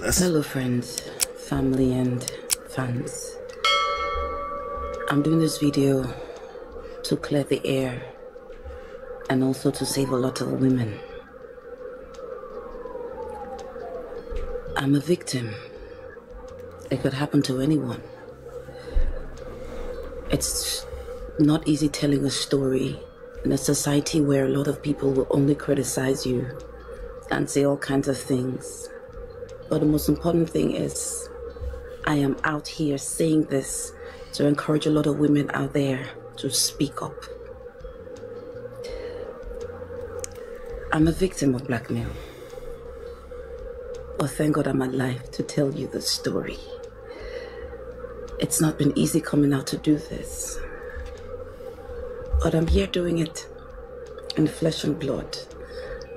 Hello friends, family and fans. I'm doing this video to clear the air and also to save a lot of women. I'm a victim. It could happen to anyone. It's not easy telling a story in a society where a lot of people will only criticize you and say all kinds of things. But the most important thing is I am out here saying this to encourage a lot of women out there to speak up. I'm a victim of blackmail. But thank God I'm alive to tell you the story. It's not been easy coming out to do this. But I'm here doing it in flesh and blood,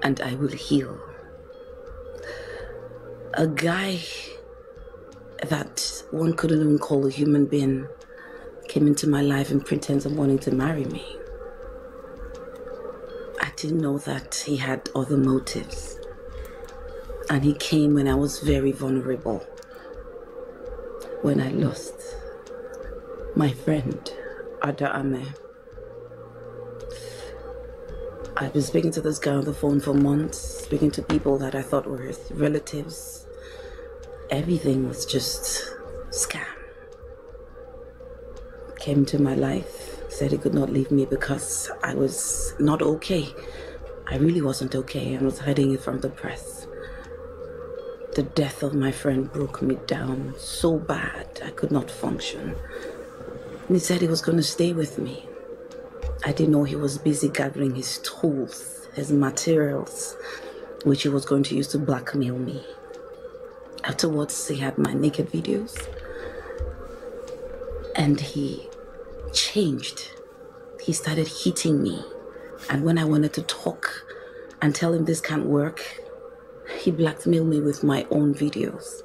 and I will heal. A guy that one couldn't even call a human being came into my life and pretends of wanting to marry me. I didn't know that he had other motives. And he came when I was very vulnerable. When I lost my friend, Ada Ame. I've been speaking to this guy on the phone for months, speaking to people that I thought were his relatives. Everything was just scam. Came to my life, said he could not leave me because I was not okay. I really wasn't okay. I was hiding it from the press. The death of my friend broke me down so bad I could not function. And he said he was going to stay with me. I didn't know he was busy gathering his tools, his materials, which he was going to use to blackmail me. Afterwards, he had my naked videos. And he changed. He started hitting me. And when I wanted to talk and tell him this can't work, he blackmailed me with my own videos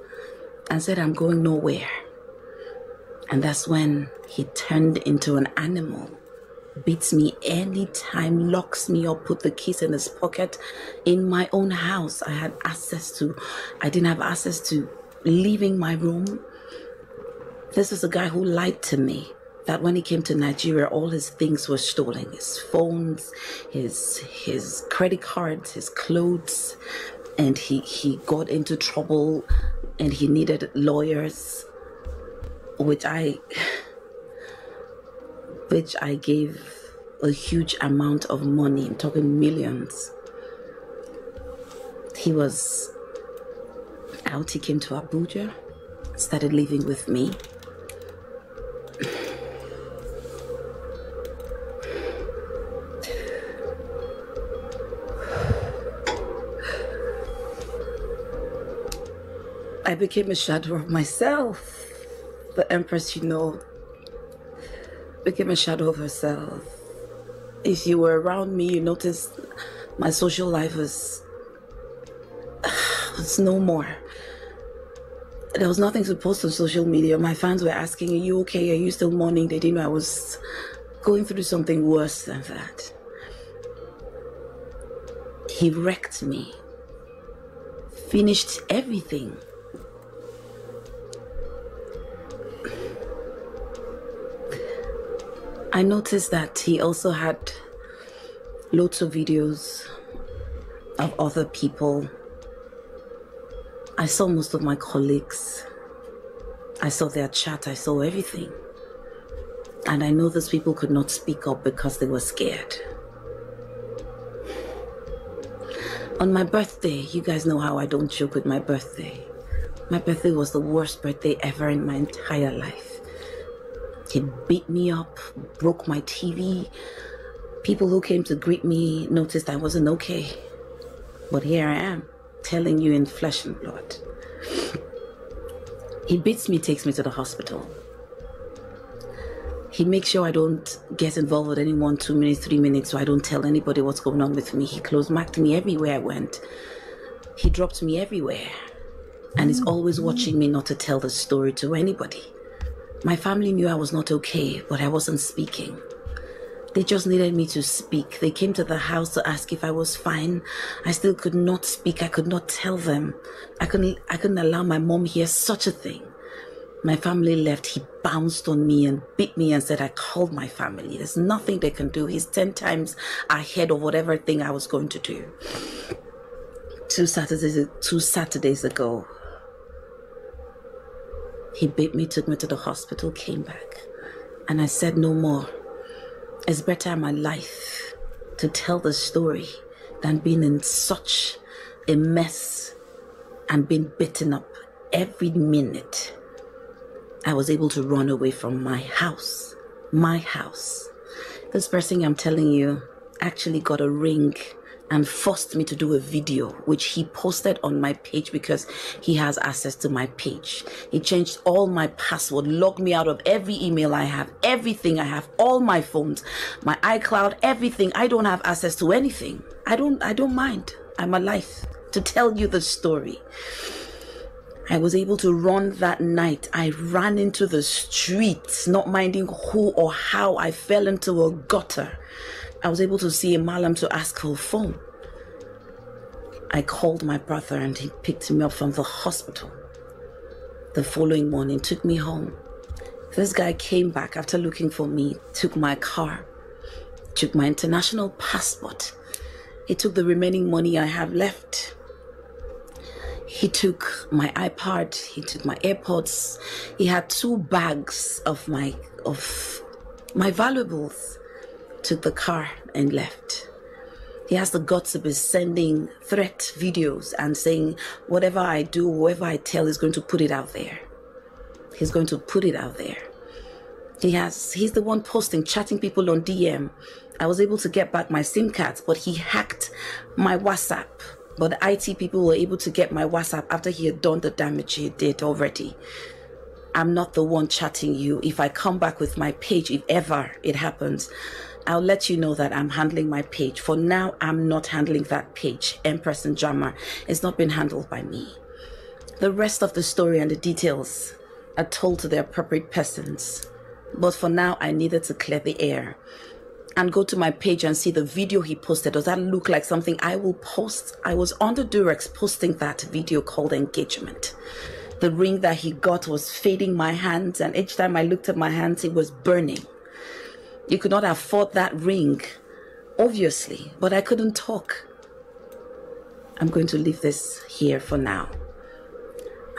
and said I'm going nowhere. And that's when he turned into an animal. Beats me anytime, locks me up, put the keys in his pocket. In my own house, I didn't have access to leaving my room. This is a guy who lied to me that when he came to Nigeria, all his things were stolen. His phones, his credit cards, his clothes. And he got into trouble and he needed lawyers, which I gave a huge amount of money. I'm talking millions. He was out. He came to Abuja, started living with me. I became a shadow of myself. The Empress, became a shadow of herself. If you were around me, you noticed my social life was no more. There was nothing to post on social media. My fans were asking, are you okay? Are you still mourning? They didn't know I was going through something worse than that. He wrecked me. Finished everything. I noticed that he also had loads of videos of other people. I saw most of my colleagues. I saw their chat. I saw everything. And I know those people could not speak up because they were scared. On my birthday, you guys know how I don't joke with my birthday. My birthday was the worst birthday ever in my entire life. He beat me up, broke my TV. People who came to greet me noticed I wasn't okay. But here I am, telling you in flesh and blood. He beats me, takes me to the hospital. He makes sure I don't get involved with anyone 2 minutes, 3 minutes, so I don't tell anybody what's going on with me. He close-marked me everywhere I went. He dropped me everywhere. And he's always watching me not to tell the story to anybody. My family knew I was not okay, but I wasn't speaking. They just needed me to speak. They came to the house to ask if I was fine. I still could not speak. I could not tell them. I couldn't allow my mom hear such a thing. My family left. He bounced on me and beat me and said I called my family. There's nothing they can do. He's 10 times ahead of whatever thing I was going to do. Two Saturdays ago, he beat me, took me to the hospital, came back. And I said no more. It's better in my life to tell the story than being in such a mess and being beaten up every minute. I was able to run away from my house. My house. This person I'm telling you actually got a ring and forced me to do a video, which he posted on my page because he has access to my page. He changed all my password, logged me out of every email I have, everything I have, all my phones, my iCloud, everything. I don't have access to anything. I don't mind. I'm alive to tell you the story. I was able to run that night. I ran into the streets, not minding who or how. I fell into a gutter. I was able to see a malam to ask for a phone. I called my brother and he picked me up from the hospital. The following morning, took me home. This guy came back after looking for me, took my car, took my international passport. He took the remaining money I have left. He took my iPad, he took my AirPods. He had 2 bags of my valuables. Took the car and left. He has the guts to be sending threat videos and saying whatever I do, whoever I tell is going to put it out there. He's going to put it out there. He's the one posting, chatting people on DM. I was able to get back my SIM cards, but he hacked my WhatsApp. But the IT people were able to get my WhatsApp after he had done the damage he did already. I'm not the one chatting you. If I come back with my page, if ever it happens, I'll let you know that I'm handling my page. For now, I'm not handling that page. Empress and Drama. It's not been handled by me. The rest of the story and the details are told to the appropriate persons. But for now, I needed to clear the air and go to my page and see the video he posted. Does that look like something I will post? I was on the Durex posting that video called Engagement. The ring that he got was fading my hands, and each time I looked at my hands, it was burning. You could not afford that ring, obviously, but I couldn't talk. I'm going to leave this here for now.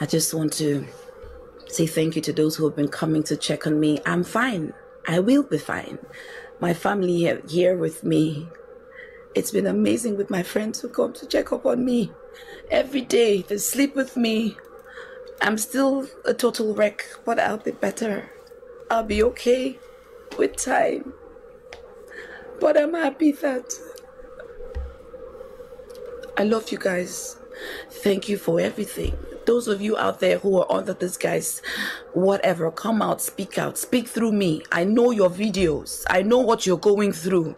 I just want to say thank you to those who have been coming to check on me. I'm fine. I will be fine. My family here with me. It's been amazing with my friends who come to check up on me every day. They sleep with me. I'm still a total wreck, but I'll be better. I'll be okay with time. But I'm happy that I love you guys. Thank you for everything. Those of you out there who are under this guy's whatever, come out, speak through me. I know your videos. I know what you're going through.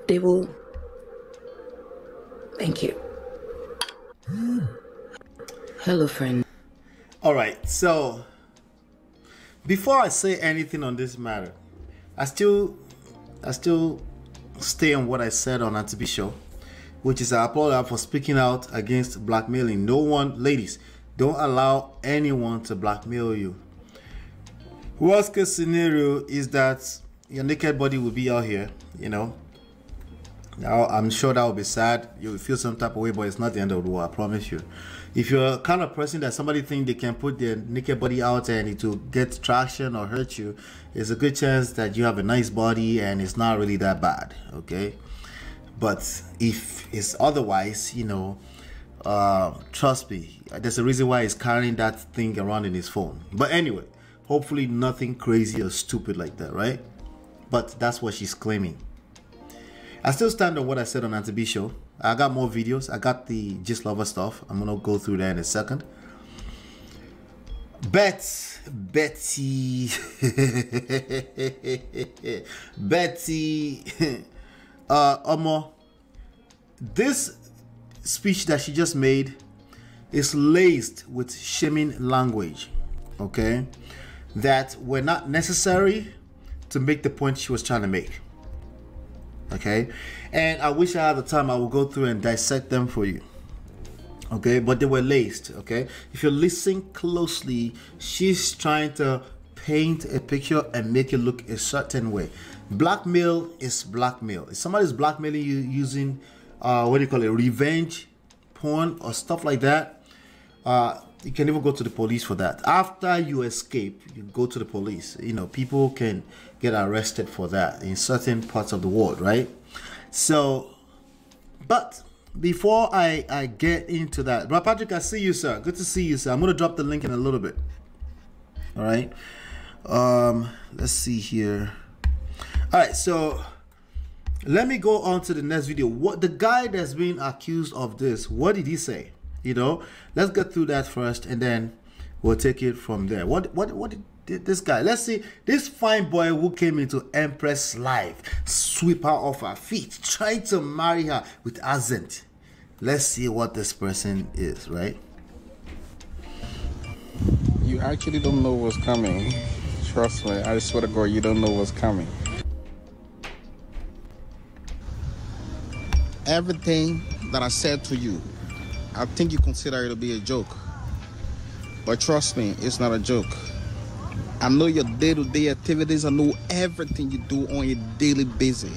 They will. Thank you. Hello, friend. All right, so before I say anything on this matter, I still stay on what I said on Auntie B show, which is I applaud her for speaking out against blackmailing. No one, ladies, don't allow anyone to blackmail you. Worst case scenario is that your naked body will be out here, you know. Now, I'm sure that will be sad. You will feel some type of way, but it's not the end of the world, I promise you. If you're a kind of person that somebody think they can put their naked body out and it will get traction or hurt you, there's a good chance that you have a nice body and it's not really that bad, okay? But if it's otherwise, you know, trust me, there's a reason why he's carrying that thing around in his phone. But anyway, hopefully nothing crazy or stupid like that, right? But that's what she's claiming. I still stand on what I said on Auntie B show. I got more videos. I got the Gist Lover stuff. I'm gonna go through that in a second. Betty, Omo, this speech that she just made is laced with shaming language, okay, that were not necessary, to make the point she was trying to make. Okay, and I wish I had the time. I will go through and dissect them for you. Okay, but they were laced. Okay, if you listen closely, she's trying to paint a picture and make it look a certain way. Blackmail is blackmail. If somebody's blackmailing you using what do you call it, revenge porn or stuff like that, you can even go to the police for that. After you escape, you go to the police. You know, people can get arrested for that in certain parts of the world, right? So, but before I get into that, Brother Patrick, I see you, sir. Good to see you, sir. I'm going to drop the link in a little bit. All right. Let's see here. All right, so let me go on to the next video. What the guy that's being accused of this, what did he say? You know, let's get through that first, and then we'll take it from there. What did this guy? Let's see. This fine boy who came into Empress life, sweep her off her feet, trying to marry her with accent. Let's see what this person is, right? You actually don't know what's coming. Trust me, I swear to God, you don't know what's coming. Everything that I said to you, I think you consider it to be a joke. But trust me, it's not a joke. I know your day-to-day activities. I know everything you do on a daily basis.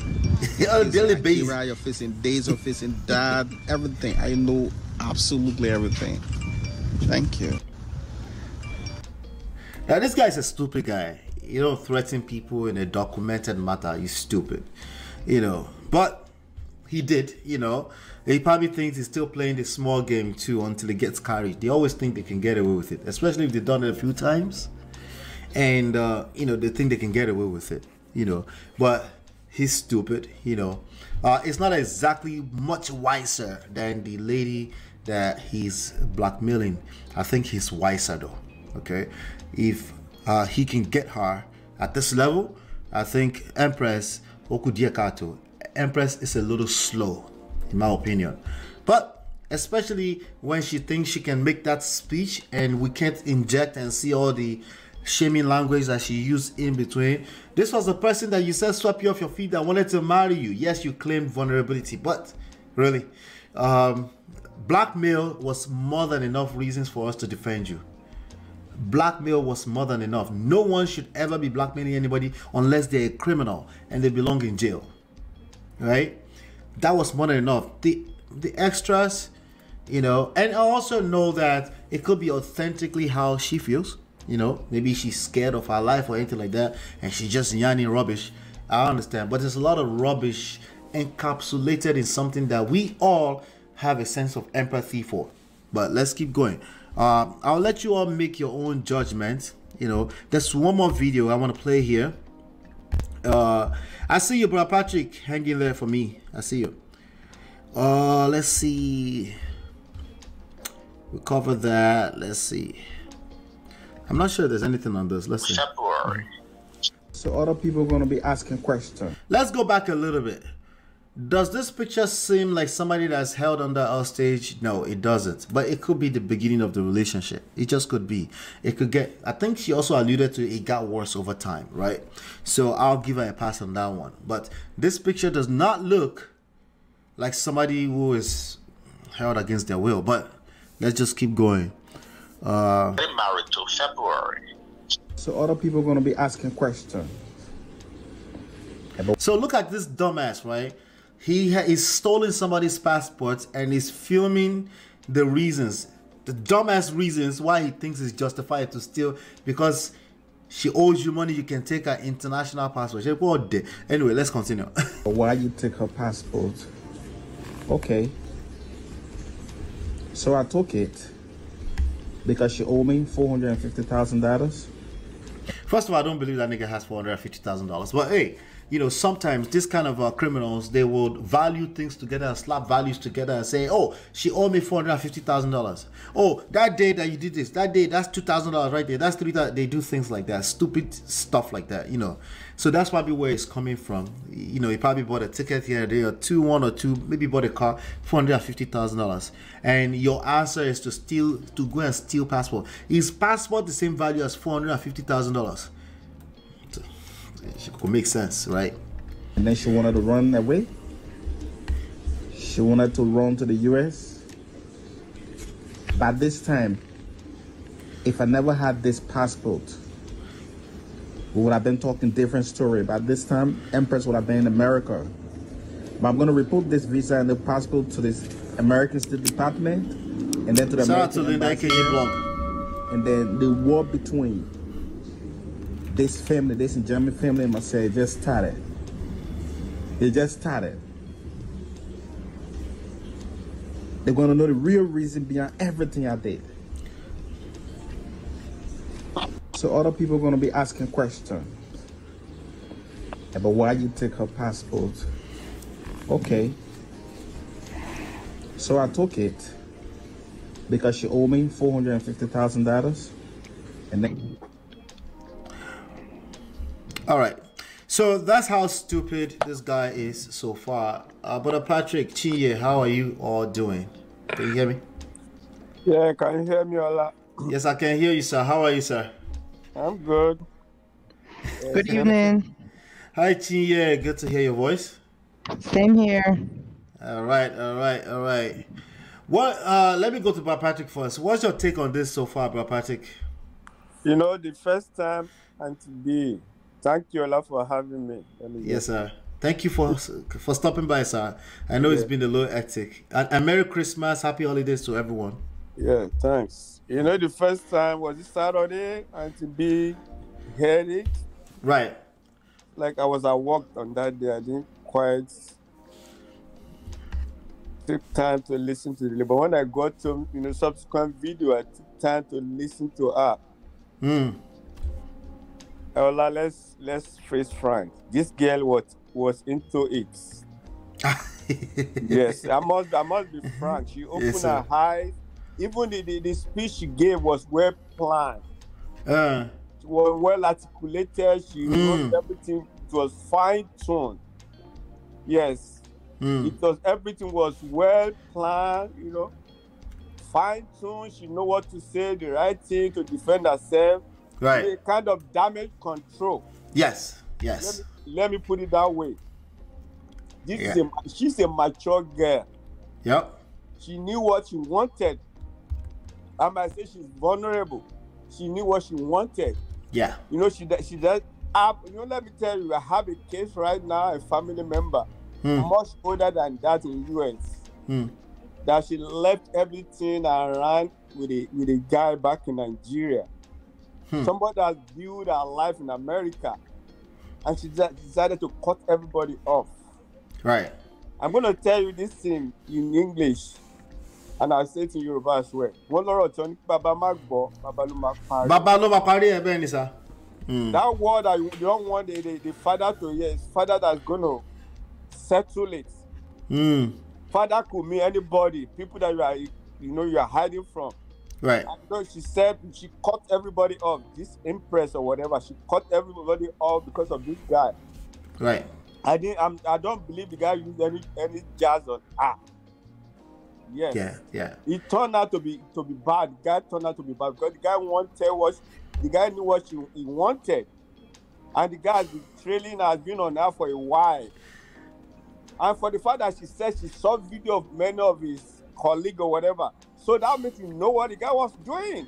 On a daily basis. You're facing days of facing that, everything. I know absolutely everything. Thank you. Now, this guy's a stupid guy. You don't threaten people in a documented matter. You're stupid. You know, but he did, you know. He probably thinks he's still playing the small game too until he gets carried. They always think they can get away with it, especially if they've done it a few times. And, you know, they think they can get away with it, you know. But he's stupid, you know. It's not exactly much wiser than the lady that he's blackmailing. I think he's wiser though, okay? If he can get her at this level, I think Empress Okudiakato, Empress is a little slow, in my opinion. But especially when she thinks she can make that speech and we can't inject and see all the shaming language that she used in between. This was a person that you said swept you off your feet that wanted to marry you. Yes, you claimed vulnerability, but really, blackmail was more than enough reasons for us to defend you. Blackmail was more than enough. No one should ever be blackmailing anybody unless they're a criminal and they belong in jail, right? That was more than enough. The extras, you know, and I also know that it could be authentically how she feels. You know, maybe she's scared of her life or anything like that, and she's just yarning rubbish. I understand, but there's a lot of rubbish encapsulated in something that we all have a sense of empathy for. But let's keep going. I'll let you all make your own judgment. You know, there's one more video I want to play here. I see you, Brother Patrick, hanging there for me. I see you. Let's see. We covered that. Let's see. I'm not sure there's anything on this. Let's see. So other people are going to be asking questions. Let's go back a little bit. Does this picture seem like somebody that's held under our stage? No, it doesn't. But it could be the beginning of the relationship. It just could be. It could get, I think she also alluded to it got worse over time, right? So I'll give her a pass on that one. But this picture does not look like somebody who is held against their will. But let's just keep going. They married till February. So other people are going to be asking questions. So look at this dumbass, right? He's stolen somebody's passport and he's filming the reasons, the dumbass reasons why he thinks it's justified to steal, because she owes you money. You can take her international passport. Anyway, let's continue. Why you take her passport? Okay. So I took it because she owed me $450,000. First of all, I don't believe that nigga has $450,000. But hey, you know, sometimes this kind of criminals, they would value things together, slap values together and say, oh, she owed me $450,000. Oh, that day that you did this, that day, that's $2,000 right there. That's $3,000. They do things like that, stupid stuff like that, you know. So that's probably where it's coming from. You know, he probably bought a ticket here, there, one or two, maybe bought a car, $450,000. And your answer is to go and steal passport. Is passport the same value as $450,000? It could make sense, right? And then she wanted to run away. She wanted to run to the US. By this time, if I never had this passport, we would have been talking different story. By this time, Empress would have been in America. But I'm going to report this visa and the passport to this American State Department, and then to the Shout out to American Linda Embassy. AKG Blog. And then the war between this family, this German family and myself, just started. It just started. They're going to know the real reason behind everything I did. So other people are going to be asking questions about why you take her passport. Okay. So I took it because she owed me $450,000. And then... All right. So that's how stupid this guy is so far. Brother Patrick, Chiye, how are you all doing? Can you hear me? Yeah, can you hear me, Ola? Yes, I can hear you, sir. How are you, sir? I'm good. Good evening. Hi, Chiye. Good to hear your voice. Same here. All right, all right, all right. What? Let me go to Brother Patrick first. What's your take on this so far, Brother Patrick? You know, the first time, Auntie B, thank you, Ola, for having me. Yes, sir. Thank you for stopping by, sir. I know it's been a little hectic. And Merry Christmas, Happy Holidays to everyone. Yeah, thanks. You know, the first time was it Saturday, Auntie B heard it. Right. Like I was at work on that day. I didn't quite take time to listen to the. But when I got to subsequent video, I took time to listen to her. Ola, let's face frank. This girl was into it. Yes, I must be frank. She opened her eyes. Even the speech she gave was well planned. She was well articulated. She wrote everything. It was fine tuned. Yes, everything was well planned. Fine tuned. She know what to say, the right thing to defend herself. Right. A kind of damage control. Yes. Yes. Let me put it that way. She's a mature girl. Yep. She knew what she wanted. I might say she's vulnerable. She knew what she wanted. Yeah. She does have, let me tell you, I have a case right now, a family member, much older than that in US, that she left everything and ran with a guy back in Nigeria. Somebody that built her life in America, and she decided to cut everybody off. Right. I'm going to tell you this thing in English, and I'll say it in Yoruba as well. That word that you don't want the father to hear is father that's going to settle it. Father could mean anybody, people that you are hiding from. Right. She said she cut everybody off. This Empress or whatever, she cut everybody off because of this guy. Right. I don't believe the guy used any jazz on her. Yes. Yeah. Yeah. It turned out to be bad. The guy turned out to be bad because the guy knew what he wanted, and the guy has been trailing, has been on her for a while. And for the fact that she said she saw video of many of his colleagues or whatever. So that makes you know what the guy was doing.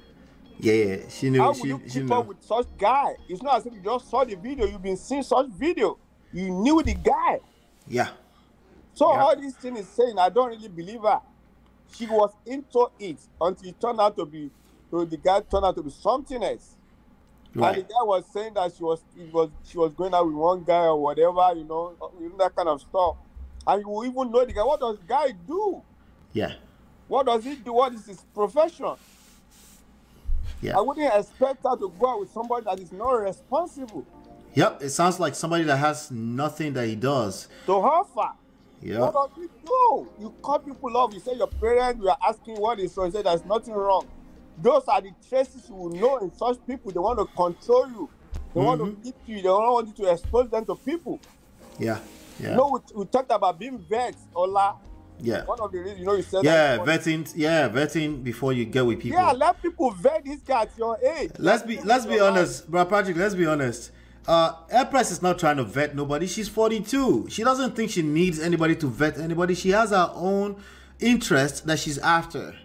Yeah, she knew. How would you keep up with such guy? It's not as if you just saw the video. You've been seeing such video. You knew the guy. Yeah. So all these things is saying, I don't really believe her. She was into it until it turned out to be. So the guy turned out to be something else. Right. And the guy was saying that she was going out with one guy or whatever, that kind of stuff. And you will even know the guy. What does the guy do? Yeah. What does he do? What is his profession? Yeah. I wouldn't expect her to go out with somebody that is not responsible. Yep, it sounds like somebody that has nothing that he does. To her far. Yeah. What does he do? You cut people off. You say your parents, you are asking what is wrong. You say there's nothing wrong. Those are the traces you will know in such people. They want to control you. They want to keep you. They don't want you to expose them to people. Yeah. Yeah. We talked about being vets, Ola. Yeah. One of the reasons, you said vetting before you get with people. Yeah, let people vet this guy at your age. Let's be honest, bro, Patrick. Let's be honest. Empress is not trying to vet nobody. She's 42. She doesn't think she needs anybody to vet anybody. She has her own interest that she's after.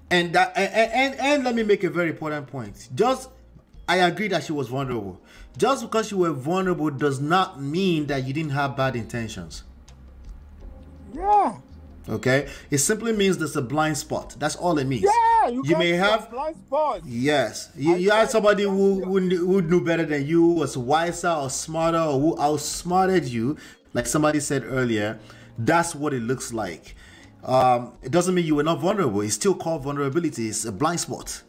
And let me make a very important point. I agree that she was vulnerable. Just because you were vulnerable does not mean that you didn't have bad intentions. Yeah. Okay? It simply means there's a blind spot. That's all it means. Yeah, you may have blind spots. Yes. You had somebody who knew better than you, was wiser or smarter, or who outsmarted you, like somebody said earlier. That's what it looks like. It doesn't mean you were not vulnerable. It's still called vulnerability. It's a blind spot.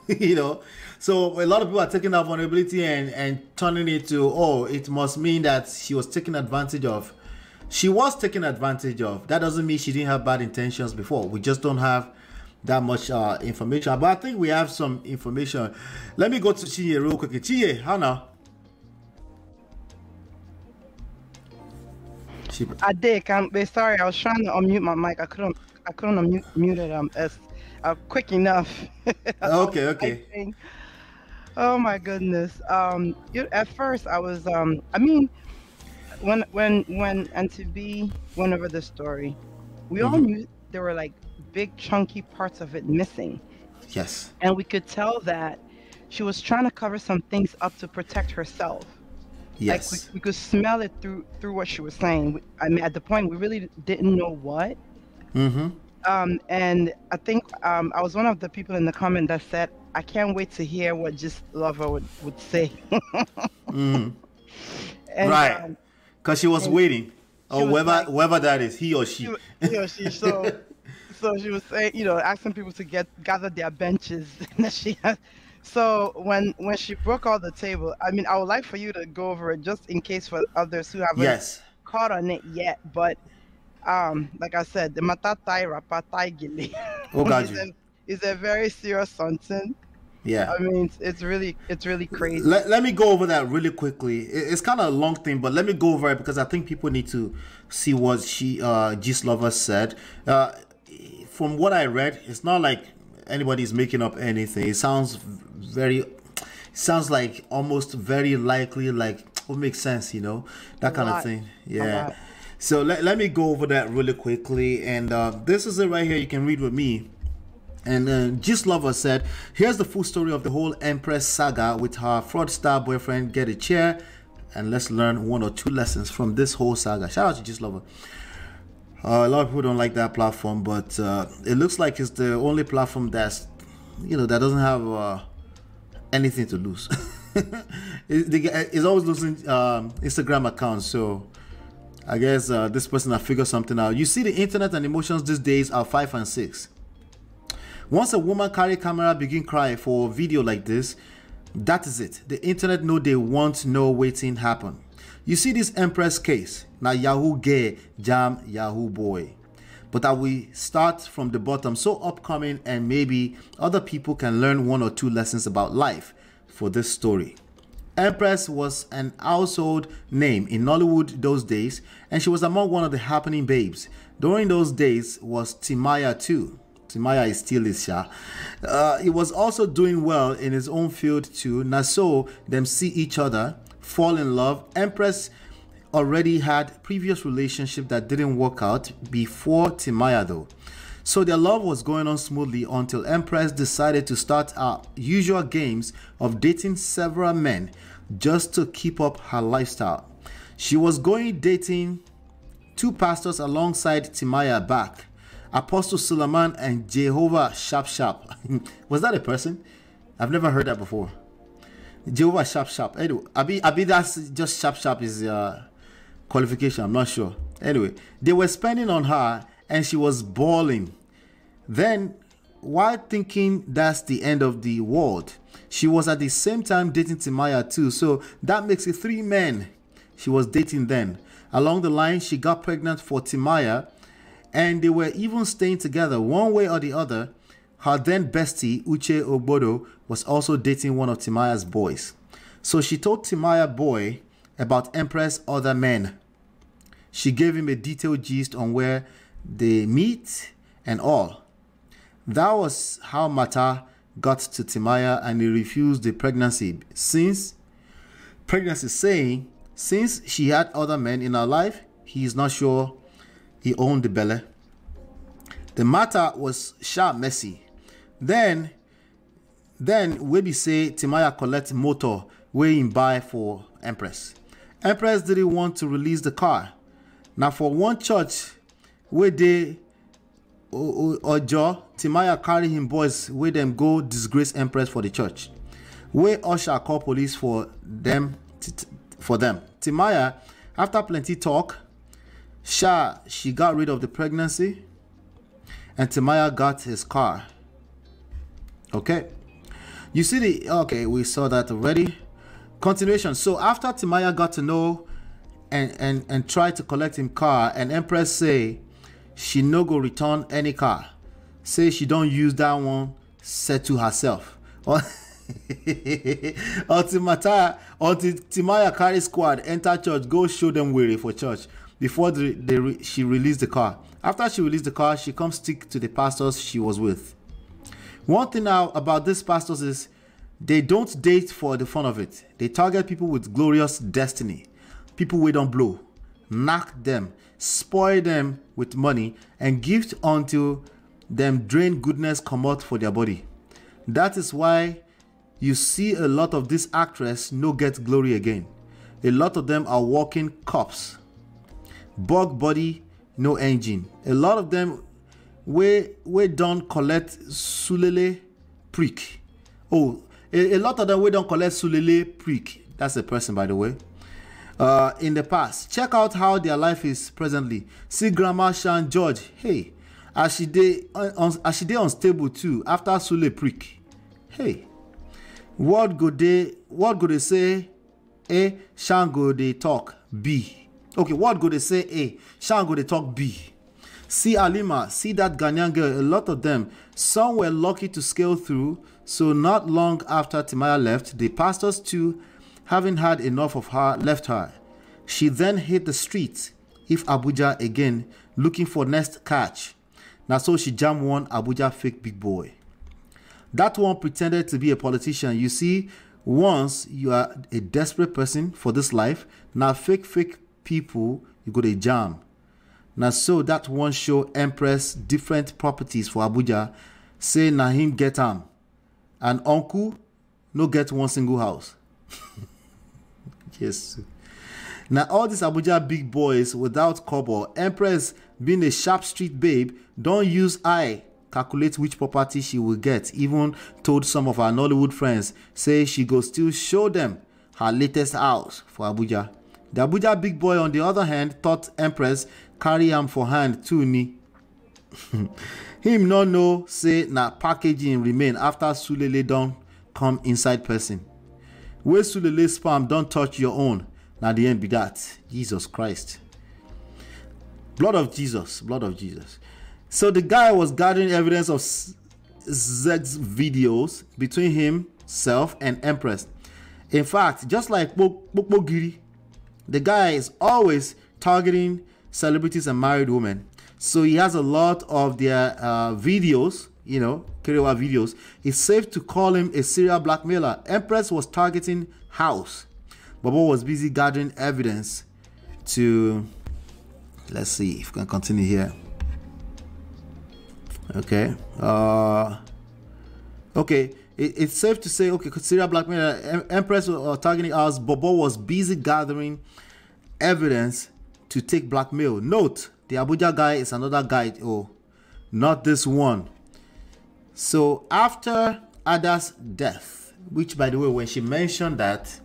You know? So a lot of people are taking that vulnerability and turning it to, oh, it must mean that she was taken advantage of. She was taken advantage of. That doesn't mean she didn't have bad intentions before. We just don't have that much information. But I think we have some information. Let me go to Chiye real quickly. Chiye, how now? I did. Sorry, I was trying to unmute my mic. I couldn't unmute it as quick enough. Okay. Oh my goodness. At first I was I mean, when Auntie B went over the story, we all knew there were like big chunky parts of it missing. Yes. And we could tell that she was trying to cover some things up to protect herself. Yes. Like we could smell it through what she was saying. I mean, at the point we really didn't know what. And I think I was one of the people in the comment that said, I can't wait to hear what Just Lover would say. And, right. Because she was waiting. Or whoever that is, he or she. He or she. So she was saying, asking people to gather their benches that she has. So when she broke out the table, I mean, I would like for you to go over it just in case for others who haven't caught on it yet. But like I said, the matatai rapatai gili. Oh God, is a very serious something. Yeah. I mean, it's really crazy. Let me go over that really quickly. It's kind of a long thing, but let me go over it because I think people need to see what Gist Lover said. From what I read, it's not like anybody's making up anything. It sounds like almost very likely, like what makes sense, that kind of thing. Yeah. So let me go over that really quickly. And this is it right here. You can read with me. And Gist Lover said, here's the full story of the whole Empress saga with her fraudster boyfriend. Get a chair and let's learn 1 or 2 lessons from this whole saga. Shout out to Gist Lover. A lot of people don't like that platform, but it looks like it's the only platform that's, that doesn't have anything to lose. It's always losing Instagram accounts, so I guess this person has figured something out. You see, the internet and emotions these days are 5 and 6. Once a woman carry camera begin cry for a video like this, that is it. The internet know they want no waiting happen. You see this Empress case. Now Yahoo gay jam Yahoo boy. But I will start from the bottom so upcoming and maybe other people can learn 1 or 2 lessons about life for this story. Empress was an household name in Nollywood those days, and she was among one of the happening babes. During those days was Timaya too. Timaya is still Isha. He was also doing well in his own field too. Now so them see each other, fall in love. Empress already had previous relationship that didn't work out before Timaya though. So their love was going on smoothly until Empress decided to start her usual games of dating several men just to keep up her lifestyle. She was dating 2 pastors alongside Timaya back. Apostle Suleiman and Jehovah Sharp. Was that a person? I've never heard that before. Jehovah Sharp. Anyway, Abi that's just Sharp is qualification. I'm not sure. Anyway, they were spending on her and she was bawling. Then, while thinking that's the end of the world, she was at the same time dating Timaya too. So that makes it 3 men she was dating then. Along the line, she got pregnant for Timaya. And they were even staying together one way or the other. Her then bestie, Uche Obodo, was also dating one of Timaya's boys. So she told Timaya boy about Empress' other men. She gave him a detailed gist on where they meet and all. That was how Mata got to Timaya and he refused the pregnancy since pregnancy, saying since she had other men in her life, he is not sure he owned the belly. The matter was sharp messy. Then we be say Timaya collect motor wey him buy for Empress. Empress didn't want to release the car. Now for one church where they Ojo, Timaya carry him boys where them go disgrace Empress for the church. Where Usher call police for them. Timaya, after plenty talk, she got rid of the pregnancy, and Timaya got his car. Okay, you see we saw that already. Continuation. So after Timaya got to know and try to collect him car, and Empress say she no go return any car, say she don't use that one, said to herself. Until Timaya carry squad enter church, go show them weary for church before she released the car. After she released the car, she come stick to the pastors she was with. One thing now about these pastors is they don't date for the fun of it. They target people with glorious destiny, people we don't blow, knock them, spoil them with money, and gift until them drain goodness come out for their body. That is why you see a lot of these actresses no get glory again. A lot of them are walking cops, bug body, no engine. A lot of them we don't collect sulele prick. Oh, a lot of them we don't collect sulele prick. That's a person, by the way. In the past, check out how their life is presently. See Grandma Shan George. Hey, as she dey unstable too after sule prick. Hey, what go they say? A, Shan go they talk B. Okay, what go they say? A, Shan go they talk B. See Alima, see that Ghanaian girl, a lot of them. Some were lucky to scale through, so not long after Timaya left, the pastors too, having had enough of her, left her. She then hit the streets, if Abuja again, looking for next catch. Now so she jammed one Abuja fake big boy. That one pretended to be a politician. You see, once you are a desperate person for this life, now fake people, you go to jam. Now so that one show Empress different properties for Abuja, say na him get am, and uncle no get one single house. Yes. Now all these Abuja big boys without kobo, Empress being a sharp street babe, don't use eye calculate which property she will get. Even told some of her Nollywood friends, say she go still show them her latest house for Abuja. The Abuja big boy on the other hand thought Empress carry am for hand too ni. Him no know say na packaging remain after Sulele don come inside person. Where Sulele spam don't touch your own. Now the end be that. Jesus Christ. Blood of Jesus. Blood of Jesus. So the guy was gathering evidence of Z's videos between himself and Empress. In fact, just like Bokbogiri, the guy is always targeting celebrities and married women. So he has a lot of their videos, you know, Kerewa videos. It's safe to call him a serial blackmailer. Empress was targeting house. Bobo was busy gathering evidence to, let's see if we can continue here. Okay. Okay. It's safe to say, okay, serial blackmailer, Empress was targeting us. Bobo was busy gathering evidence to take blackmail. Note, the Abuja guy is another guy. Oh, not this one. So after Ada's death, which by the way, when she mentioned that,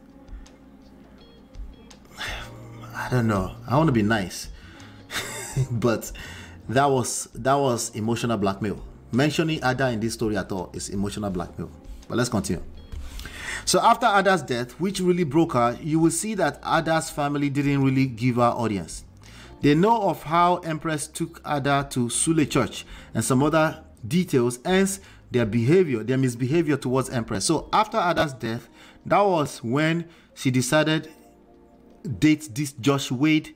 I don't know, I want to be nice, but that was emotional blackmail. Mentioning Ada in this story at all is emotional blackmail. But let's continue. So after Ada's death, which really broke her, you will see that Ada's family didn't really give her audience. They know of how Empress took Ada to Sule Church and some other details, hence their misbehavior towards Empress. So after Ada's death, that was when she decided date this Josh Wade,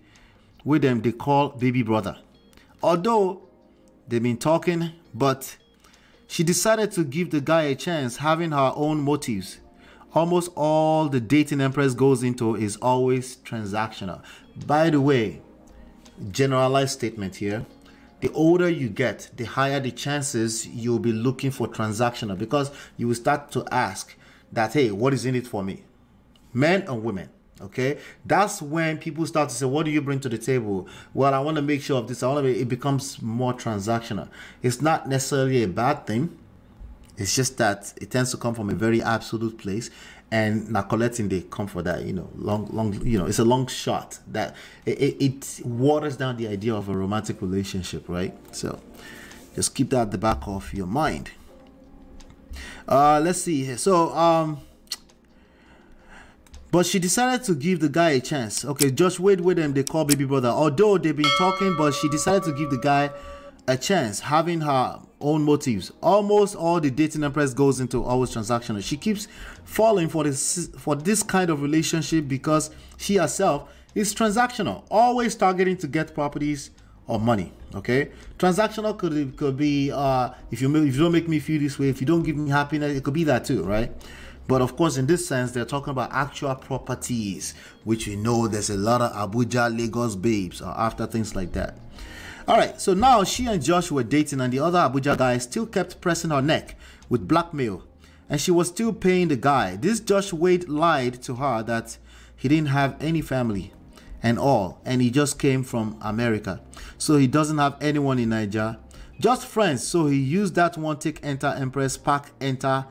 with them they call baby brother. Although they've been talking, but she decided to give the guy a chance, having her own motives. almost all the dating Empress goes into is always transactional. By the way, generalized statement here. The older you get, the higher the chances you'll be looking for transactional, because you will start to ask that, hey, what is in it for me? Men and women. Okay, that's when people start to say, what do you bring to the table? Well, I want to make sure of this. It becomes more transactional. It's not necessarily a bad thing. It's just that it tends to come from a very absolute place, and not collecting they come for that, long, it's a long shot that it waters down the idea of a romantic relationship, right? So just keep that at the back of your mind. Let's see here. So but she decided to give the guy a chance. Okay, Josh Wade with them, they call baby brother. Although they've been talking, but she decided to give the guy a chance, having her own motives. Almost all the dating Empress goes into always transactional. She keeps falling for this kind of relationship because she herself is transactional, always targeting to get properties or money. Okay, transactional could be if you don't make me feel this way, if you don't give me happiness, it could be that too, right? But of course, in this sense, they're talking about actual properties, which we know there's a lot of Abuja, Lagos babes are after things like that. All right, so now she and Josh were dating, and the other Abuja guy still kept pressing her neck with blackmail, and she was still paying the guy. This Josh Wade lied to her that he didn't have any family and all, and he just came from America, so he doesn't have anyone in Nigeria, just friends. So he used that one take enter Empress, pack enter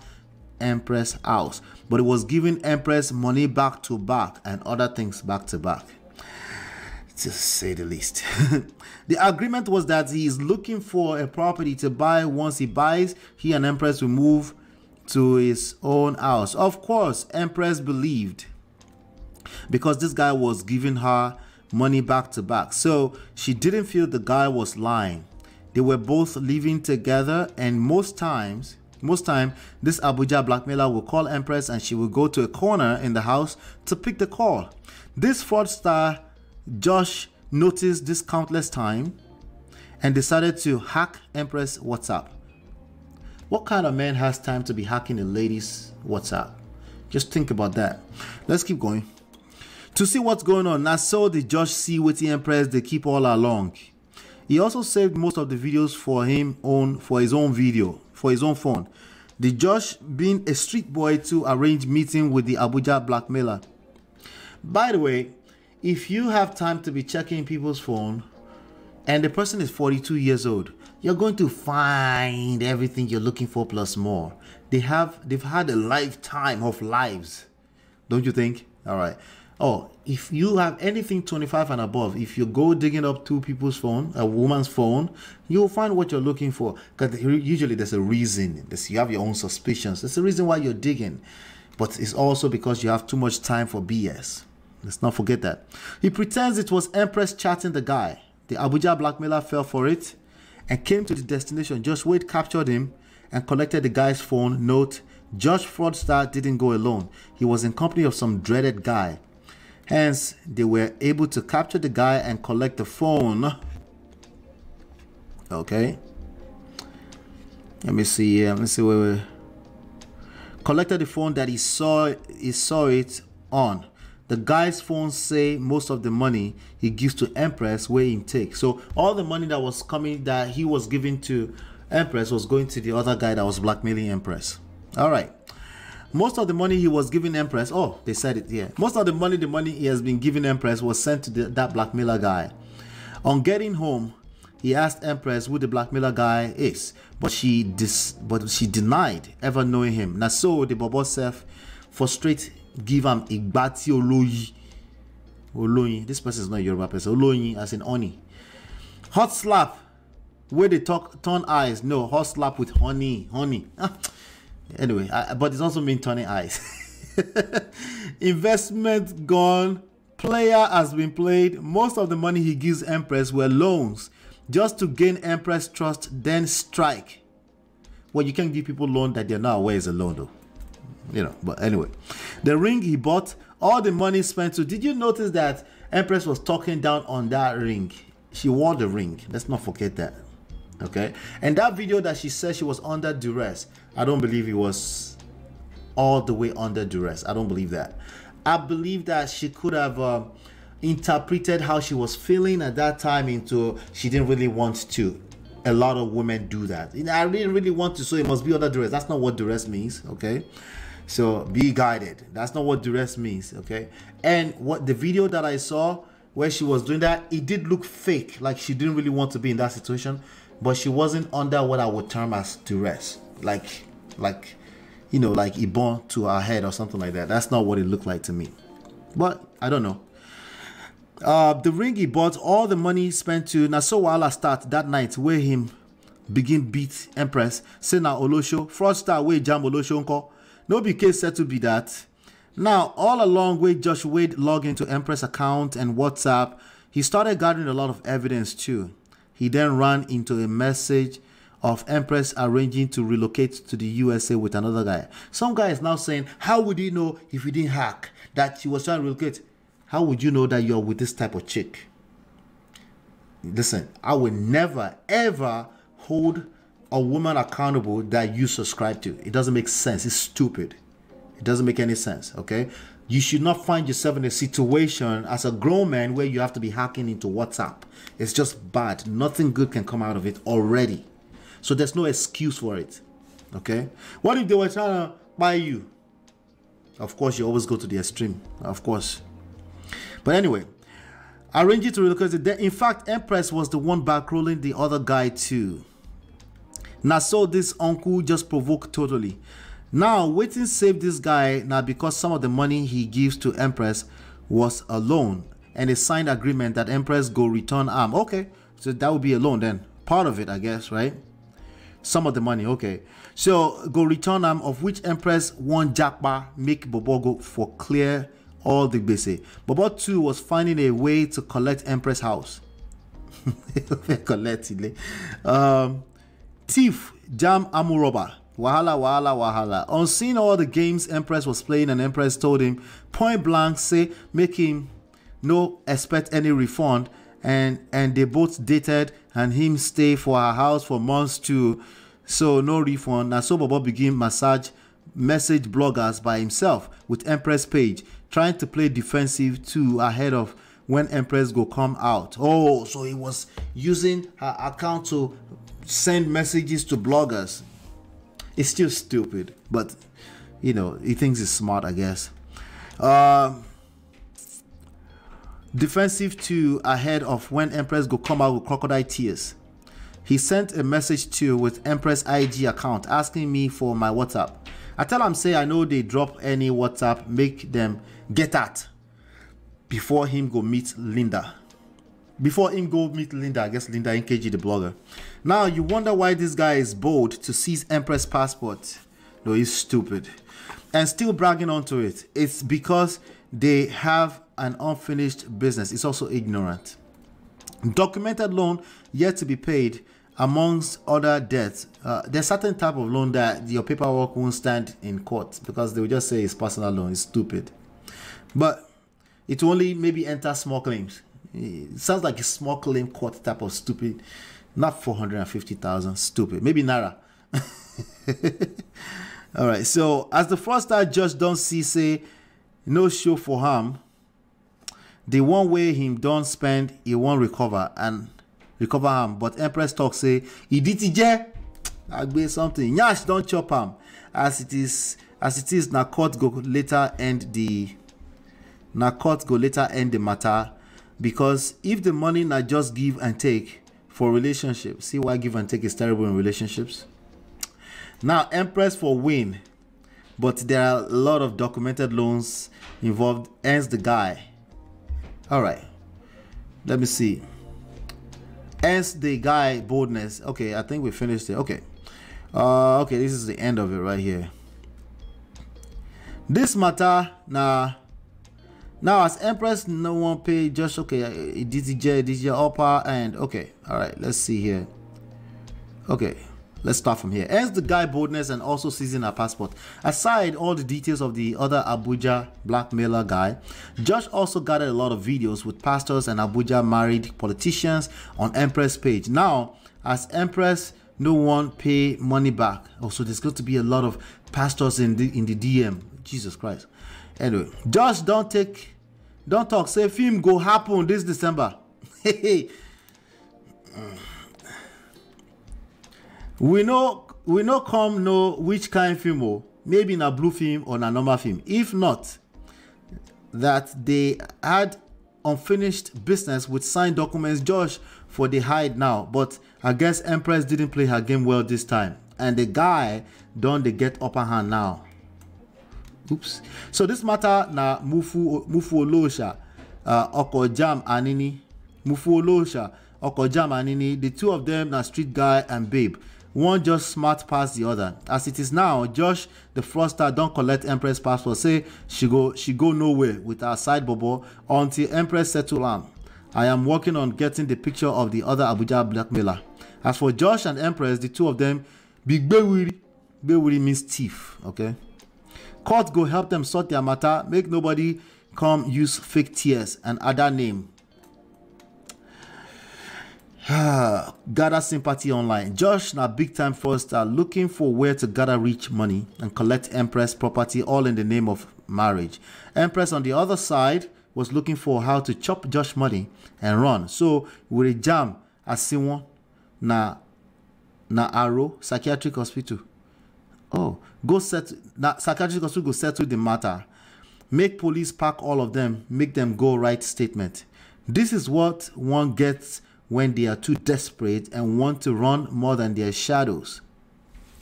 Empress house, but it was giving Empress money back to back and other things back to back, to say the least. The agreement was that he is looking for a property to buy. Once he buys, he and Empress will move to his own house. Of course, Empress believed, because this guy was giving her money back to back, so she didn't feel the guy was lying. They were both living together, and most time this Abuja blackmailer will call Empress, and she will go to a corner in the house to pick the call. This fraudster Josh noticed this countless time and decided to hack Empress WhatsApp. What kind of man has time to be hacking a lady's WhatsApp? Just think about that. Let's keep going. To see what's going on, now so the Josh see with the Empress they keep all along. He also saved most of the videos for his own phone. The Josh being a street boy to arrange meeting with the Abuja blackmailer. By the way, if you have time to be checking people's phone and the person is 42 years old, you're going to find everything you're looking for plus more. They've had a lifetime of lives, don't you think? All right. Oh, if you have anything 25 and above, if you go digging up two people's phone, a woman's phone, you'll find what you're looking for. Because usually there's a reason. You have your own suspicions. There's a reason why you're digging. But it's also because you have too much time for BS. Let's not forget that. He pretends it was Empress chatting the guy. The Abuja blackmailer fell for it and came to the destination. Josh Wade captured him and collected the guy's phone. Note, Josh fraudster didn't go alone. He was in company of some dreaded guy. Hence, they were able to capture the guy and collect the phone. Okay. Let me see here. Let me see where we collected the phone that he saw it on. The guy's phone say most of the money he gives to Empress where he takes. So all the money that was coming, that he was giving to Empress, was going to the other guy that was blackmailing Empress. All right. Most of the money he was giving Empress, oh, they said it here. Most of the money he has been giving Empress was sent to that blackmailer guy. On getting home, he asked Empress who the blackmailer guy is, but she denied ever knowing him. Now so the bobo self frustrate give him igbati oloyi. Oloyi. This person is not Yoruba person. Oloyi as in oni. Hot slap where they turn eyes. No, hot slap with honey. Anyway, but it also means turning eyes. Investment gone. Player has been played. Most of the money he gives Empress were loans just to gain Empress trust, then strike. Well, you can't give people loan that they're not aware is a loan though. But anyway, the ring he bought, all the money spent. So did you notice that Empress was talking down on that ring? She wore the ring. Let's not forget that. Okay, and that video that she said she was under duress, I don't believe it was all the way under duress. I don't believe that. I believe that she could have interpreted how she was feeling at that time into she didn't really want to. A lot of women do that. I didn't really want to, so it must be under duress. That's not what duress means, okay? So be guided. That's not what duress means, okay? And what the video that I saw where she was doing that, it did look fake, like she didn't really want to be in that situation, but she wasn't under what I would term as duress, like you know, like Ibon to her head or something like that. That's not what it looked like to me, but I don't know. The ring he bought, all the money spent to Naso Wahala start that night where him begin beat Empress, say na Olosho, fraudster wey jam Olosho nko. No be case said to be that. Now, all along where Josh Wade logged into Empress account and WhatsApp, he started gathering a lot of evidence too. He then ran into a message of Empress arranging to relocate to the USA with another guy. Some guy is now saying, how would he know if he didn't hack that she was trying to relocate? How would you know that you're with this type of chick? Listen, I would never, ever hold a woman accountable that you subscribe to. It doesn't make sense. It's stupid. It doesn't make any sense, okay? You should not find yourself in a situation as a grown man where you have to be hacking into WhatsApp. It's just bad. Nothing good can come out of it already. So there's no excuse for it, okay? What if they were trying to buy you? Of course, you always go to the extreme, of course. But anyway, arranging to relocate. In fact, Empress was the one bankrolling the other guy too. Now, so this uncle just provoked totally. Now, waiting save this guy now because some of the money he gives to Empress was a loan and a signed agreement that Empress go return arm. Okay, so that would be a loan then. Part of it, I guess, right? Some of the money, okay. So, go return arm of which Empress won Jakba make Bobo go for clear all the base. Bobo too was finding a way to collect Empress house. Thief, jam amuroba. Wahala, wahala, wahala. On seeing all the games Empress was playing, and Empress told him point blank, say, make him no expect any refund. And they both dated and him stay for her house for months too. So no refund. Now so Bobo begin message bloggers by himself with Empress page, trying to play defensive too ahead of when Empress go come out. Oh, so he was using her account to send messages to bloggers. It's still stupid, but you know, he thinks it's smart, I guess. Defensive too ahead of when Empress go come out with crocodile tears. He sent a message to with Empress IG account asking me for my WhatsApp. I tell him say I know they drop any WhatsApp, make them get at before him go meet Linda. Before him go meet Linda, I guess Linda NKG the blogger. Now you wonder why this guy is bold to seize Empress passport. No, he's stupid. And still bragging onto it. It's because they have an unfinished business. It's also ignorant. Documented loan yet to be paid amongst other debts. There's certain type of loan that your paperwork won't stand in court because they will just say it's personal loan. It's stupid. But it will only maybe enter small claims. It sounds like a small claim court type of stupid. Not 450,000. Stupid. Maybe Naira. All right. So as the fraudster judge don't see say no show for harm, the one way him don't spend he won't recover harm. But Empress talk say he did it. I be something. Nyash don't chop him. As it is na court go later end the matter. Because if the money not just give and take for relationships, see why give and take is terrible in relationships. Now Empress for win, but there are a lot of documented loans involved. Ends the guy. All right, let me see. Ends the guy boldness. Okay, I think we finished it. Okay, okay, this is the end of it right here. This matter now as Empress no one pay just okay. DJ upper and okay. All right, let's see here. Okay. Let's start from here. Ends the guy boldness and also seizing her passport. Aside all the details of the other Abuja blackmailer guy, Josh also gathered a lot of videos with pastors and Abuja married politicians on Empress page. Now, as Empress no one pay money back. Also, there's going to be a lot of pastors in the DM. Jesus Christ. Anyway, just don't talk. Say film go happen this December. we know come know which kind film, maybe in a blue film or a normal film. If not, that they had unfinished business with signed documents, Josh, for the hide now. But I guess Empress didn't play her game well this time, and the guy don't they get upper hand now. Oops. So this matter na Mufu Olosha, Okojam Anini, Mufu Olosha, Okojam Anini. The two of them na street guy and babe. One just smart past the other. As it is now, Josh, the fraudster, don't collect Empress passport. Say she go nowhere with her side bobo until Empress settle am. I am working on getting the picture of the other Abuja blackmailer. As for Josh and Empress, the two of them, big bewiri. Bewiri means thief. Okay. Court go help them sort their matter. Make nobody come use fake tears and other name. Gather sympathy online. Josh na big time fraudster looking for where to gather rich money and collect Empress property, all in the name of marriage. Empress on the other side was looking for how to chop Josh money and run. So with a jam asiwon na Arrow psychiatric hospital. Oh, go settle. Now psychiatric hospital go settle the matter. Make police pack all of them. Make them go write statement. This is what one gets when they are too desperate and want to run more than their shadows.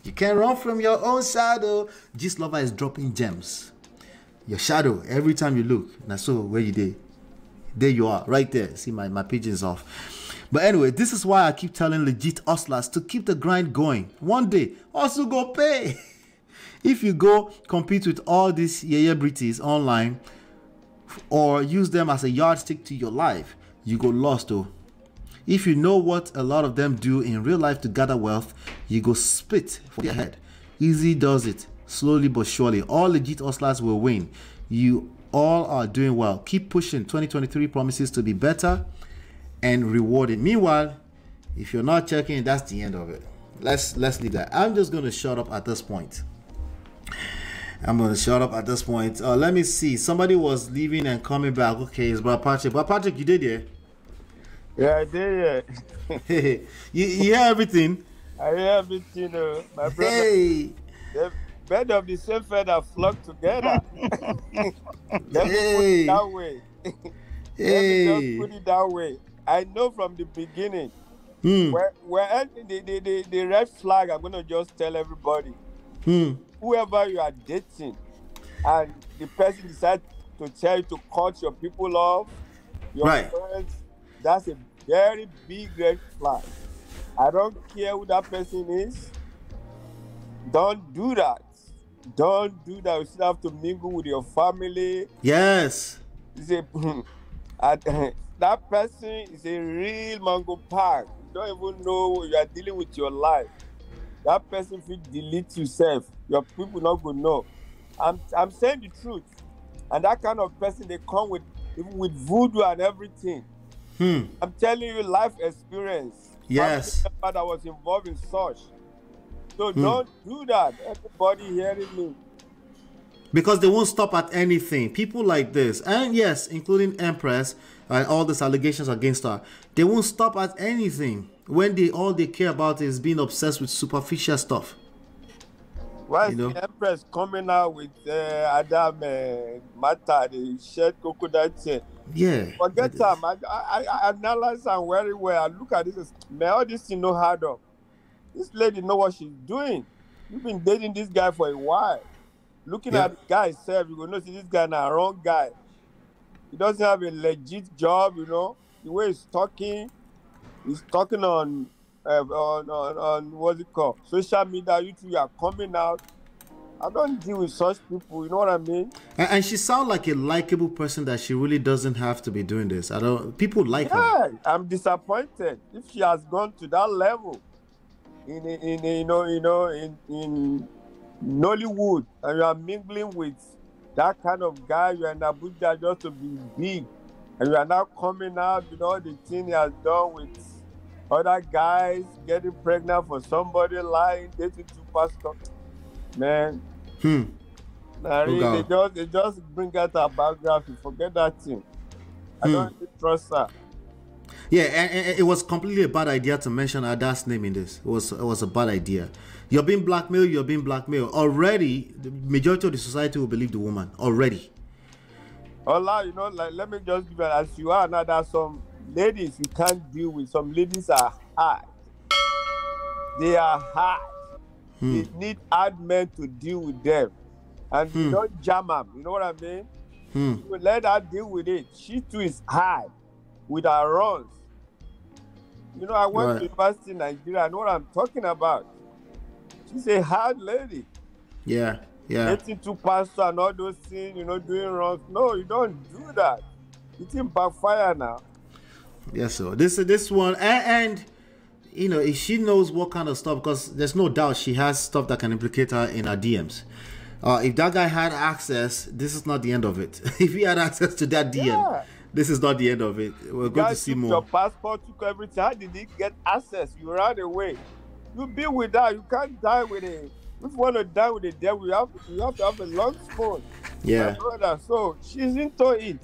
You can't run from your own shadow. Gist Lover is dropping gems. Your shadow every time you look. Now so where you there? There you are, right there. See my pigeons off. But anyway, this is why I keep telling legit hustlers to keep the grind going. One day, also go pay. If you go compete with all these British online or use them as a yardstick to your life, you go lost though. If you know what a lot of them do in real life to gather wealth, you go spit for their head. Easy does it, slowly but surely. All legit hustlers will win. You all are doing well. Keep pushing. 2023 promises to be better and rewarding. Meanwhile, if you're not checking, that's the end of it. Let's leave that. I'm just going to shut up at this point. Let me see. Somebody was leaving and coming back. Okay, it's Brother Patrick. Brother Patrick, you did, yeah? Yeah, I did, yeah. you hear everything? I hear everything, my brother. Hey. The bird of the same feather flock together. Let Hey. me put it that way. Let me just put it that way. I know from the beginning. Where the red flag, I'm going to just tell everybody. Whoever you are dating and the person decides to tell you to cut your people off, your friends, that's a very big red flag. I don't care who that person is. Don't do that. Don't do that. You still have to mingle with your family. Yes. That person is a real mango pack. You don't even know you are dealing with your life. That person will delete yourself. Your people not going to know. I'm saying the truth. And that kind of person, they come with even with voodoo and everything. I'm telling you, life experience. Yes. That was involved in such. So don't do that. Everybody hearing me. Because they won't stop at anything. People like this, and yes, including Empress and all these allegations against her, they won't stop at anything when all they care about is being obsessed with superficial stuff. Why is the Empress coming out with Adam Mata, the shed crocodile chain? Yeah. Forget them. I analyze them very well. I look at this. Man, all this thing no hard up. This lady know what she's doing. You've been dating this guy for a while. Looking at the guy himself, you go know see this guy na a wrong guy. He doesn't have a legit job, you know. The way he's talking on what's it called? Social media, you two are coming out. I don't deal with such people, you know what I mean? And she sounds like a likable person that she really doesn't have to be doing this. People like her. Yeah, I'm disappointed if she has gone to that level in Nollywood and you are mingling with that kind of guy. You are in Abuja just to be big, and you are now coming out with all the thing he has done with other guys getting pregnant for somebody, lying, dating two pastors. Man, Oh God. they just bring out her biography. Forget that thing. I don't really trust her. Yeah, and it was completely a bad idea to mention her dad's name in this. It was a bad idea. You're being blackmailed. You're being blackmailed already. The majority of the society will believe the woman already. Allah, you know, like let me just give you as you are now. There's some ladies you can't deal with. Some ladies are hard. They are hard. They need hard men to deal with them, and you don't jam them. You know what I mean? You let her deal with it. She too is hard with her runs. You know, I went to university in Nigeria. I know what I'm talking about. She's a hard lady. Yeah. Getting to pastor and all those things, you know, doing wrong. No, you don't do that. It can backfire now. Yes, so this one and you know, if she knows what kind of stuff, because there's no doubt she has stuff that can implicate her in her DMs. If that guy had access, this is not the end of it. If he had access to that DM, this is not the end of it. We're going to see more. Your passport, took everything. How did he get access? You ran away. You be with that. You can't die with it. If you want to die with the devil, you have to have a long spoon. Yeah. My brother. So she's into it.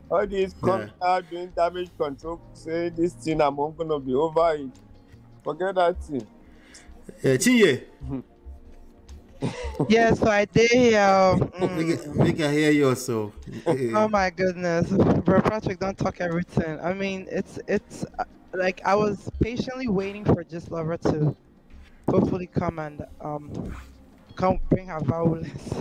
All these coming out doing damage control, say this thing, I'm going to be over it. Forget that thing. Chinye. Yeah, so I did. Make her hear you also. Oh my goodness, Bro Patrick, don't talk everything. I mean, it's like I was patiently waiting for Just Lover to hopefully come and come bring her violence.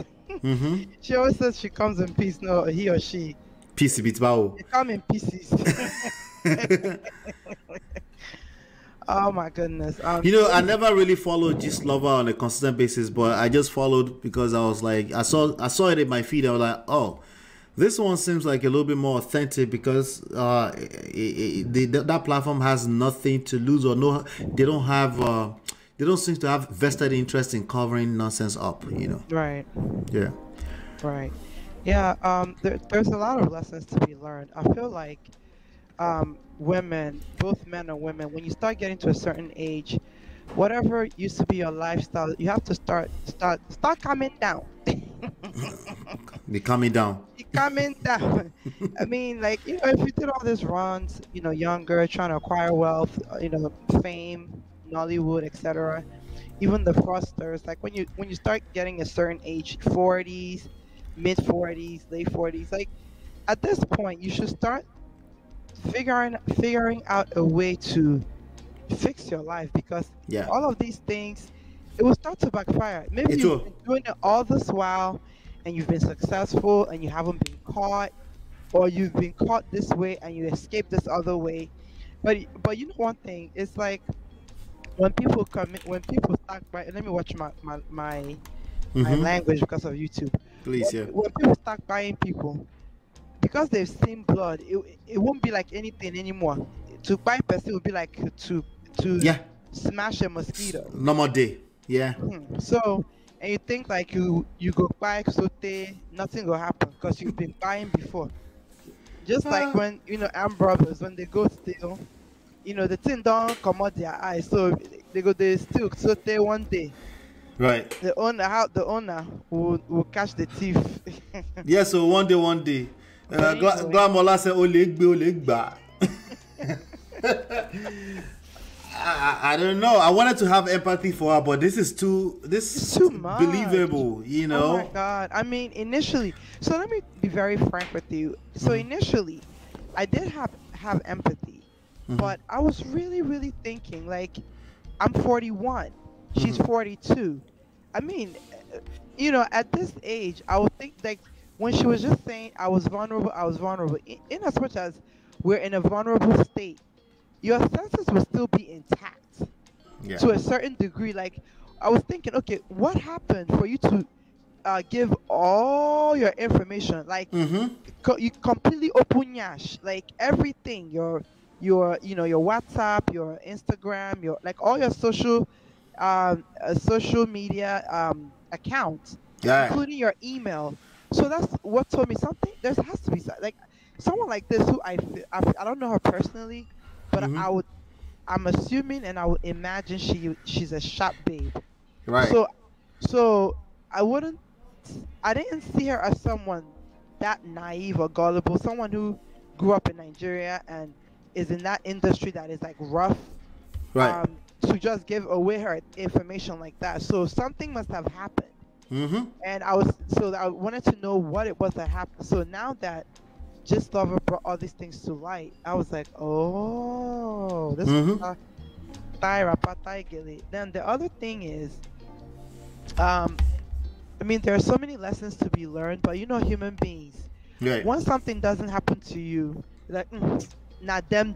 She always says she comes in peace. No, he or she. Peace bit bow. They come in pieces. Oh my goodness. You know, I never really followed Gist Lover on a consistent basis, but I just followed because I was like, I saw it in my feed. I was like, oh, this one seems like a little bit more authentic because that platform has nothing to lose or no, they don't seem to have vested interest in covering nonsense up, you know. Right. Yeah. Right. Yeah. There's a lot of lessons to be learned. I feel like women, both men and women, when you start getting to a certain age, whatever used to be your lifestyle, you have to start calming down. Be calming down. Be calming down. I mean, like, you know, if you did all these runs, you know, younger, trying to acquire wealth, you know, fame, Nollywood, etc. Even the fraudsters, like when you start getting a certain age, 40s, mid 40s, late 40s, like at this point, you should start figuring out a way to fix your life, because all of these things, it will start to backfire. Maybe you've been doing it all this while and you've been successful and you haven't been caught, or you've been caught this way and you escaped this other way. But you know one thing, it's like when people start by, let me watch my language because of YouTube. Please, when people start buying people, because they've seen blood, it won't be like anything anymore. To buy person would be like to smash a mosquito. No more day. Yeah. So, and you think like you go buy sote, nothing will happen because you've been buying before. Just like when, you know, Am brothers, when they go steal, you know, the thing don't come out their eyes, so they steal sote one day. Right. The owner will catch the thief. Yeah. So one day. Glamola said, "Olegba." I don't know. I wanted to have empathy for her, but this is too much. Believable, you know. Oh my God! I mean, initially, so let me be very frank with you. So initially, I did have empathy, but I was really thinking, like, I'm 41, she's 42. I mean, you know, at this age, I would think like, when she was just saying I was vulnerable, in as much as we're in a vulnerable state, your senses will still be intact to a certain degree. Like, I was thinking, okay, what happened for you to give all your information? Like, you completely open yash, like everything, your you know, your WhatsApp, your Instagram, your, like, all your social media accounts, including your email. So that's what told me something. There has to be like someone like this who I don't know her personally, but I I'm assuming and I would imagine she's a shop babe. Right. So I didn't see her as someone that naive or gullible, someone who grew up in Nigeria and is in that industry that is like rough, Right. to just give away her information like that. So something must have happened. Mm-hmm. And I wanted to know what it was that happened. So now that Just Lover brought all these things to light, I was like, oh, this Mm-hmm. Then the other thing is, I mean, there are so many lessons to be learned, but you know, human beings, Right. once something doesn't happen to you, like, not them.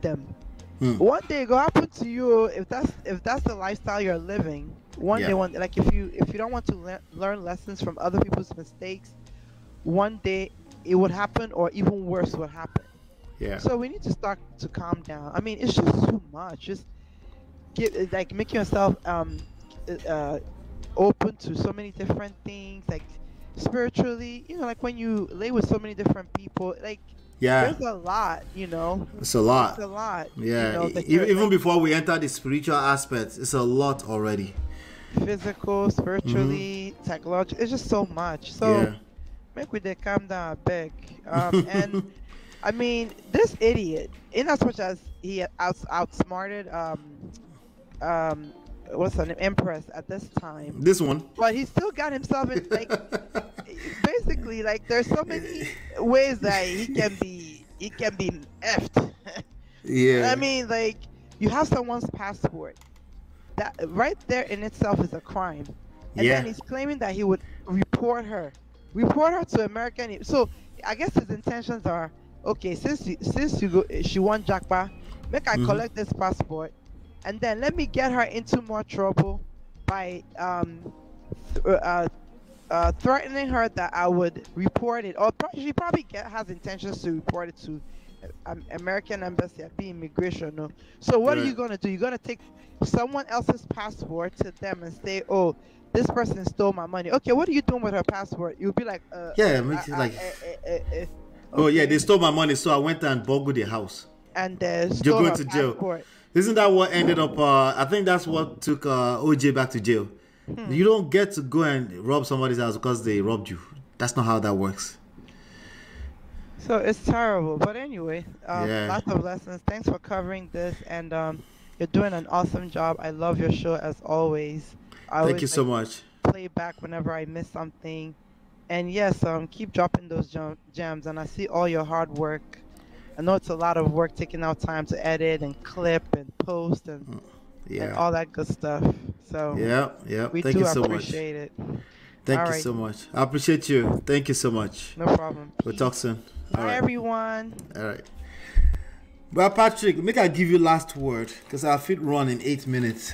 Mm. One day it go happen to you. If that's the lifestyle you're living, one Yeah. day, like if you don't want to learn lessons from other people's mistakes, one day it would happen, or even worse would happen. Yeah. So we need to start to calm down. I mean, it's just too much. Just make yourself uh open to so many different things, like spiritually. You know, like when you lay with so many different people, like Yeah. there's a lot. You know, It's a lot. it's a lot. Yeah. You know, that you're, Even like, before we enter the spiritual aspects, it's a lot already. physical, spiritually, psychological. It's just so much. So Yeah. make we they calm down, beg. And I mean, this idiot, in as much as he outsmarted what's her name, Empress at this time, This one. but he still got himself in, like, basically, like, there's so many ways that he can be effed. Yeah. I mean, like, you have someone's passport. That right there in itself is a crime. And Yeah. then he's claiming that he would report her to American. So I guess his intentions are, okay, since you go, she won Jackpot, make I collect this passport, and then let me get her into more trouble by threatening her that I would report it, or she probably has intentions to report it to American embassy at the immigration. No, so what are Right. you gonna do? You're gonna take someone else's passport to them and say, "Oh, this person stole my money." Okay, what are you doing with her passport? You'll be like, Yeah, it makes it like, oh yeah, okay. they stole my money, so I went and burgled their house. And You're stole going her to jail. passport. Isn't that what ended up? I think that's what took OJ back to jail. You don't get to go and rob somebody's house because they robbed you. That's not how that works. So it's terrible. But anyway, Yeah. lots of lessons. Thanks for covering this, and you're doing an awesome job. I love your show as always. I Thank always you so like much. play back whenever I miss something. And yes, keep dropping those jams, and I see all your hard work. I know it's a lot of work, taking out time to edit and clip and post and Yeah. all that good stuff. So Yeah. Yeah. we Thank do you so much. appreciate it. Thank All you right. so much. I appreciate you. Thank you so much. No problem. We'll talk soon. Bye, All right. everyone. All right. Well, Patrick, make I give you last word because I fit run in 8 minutes.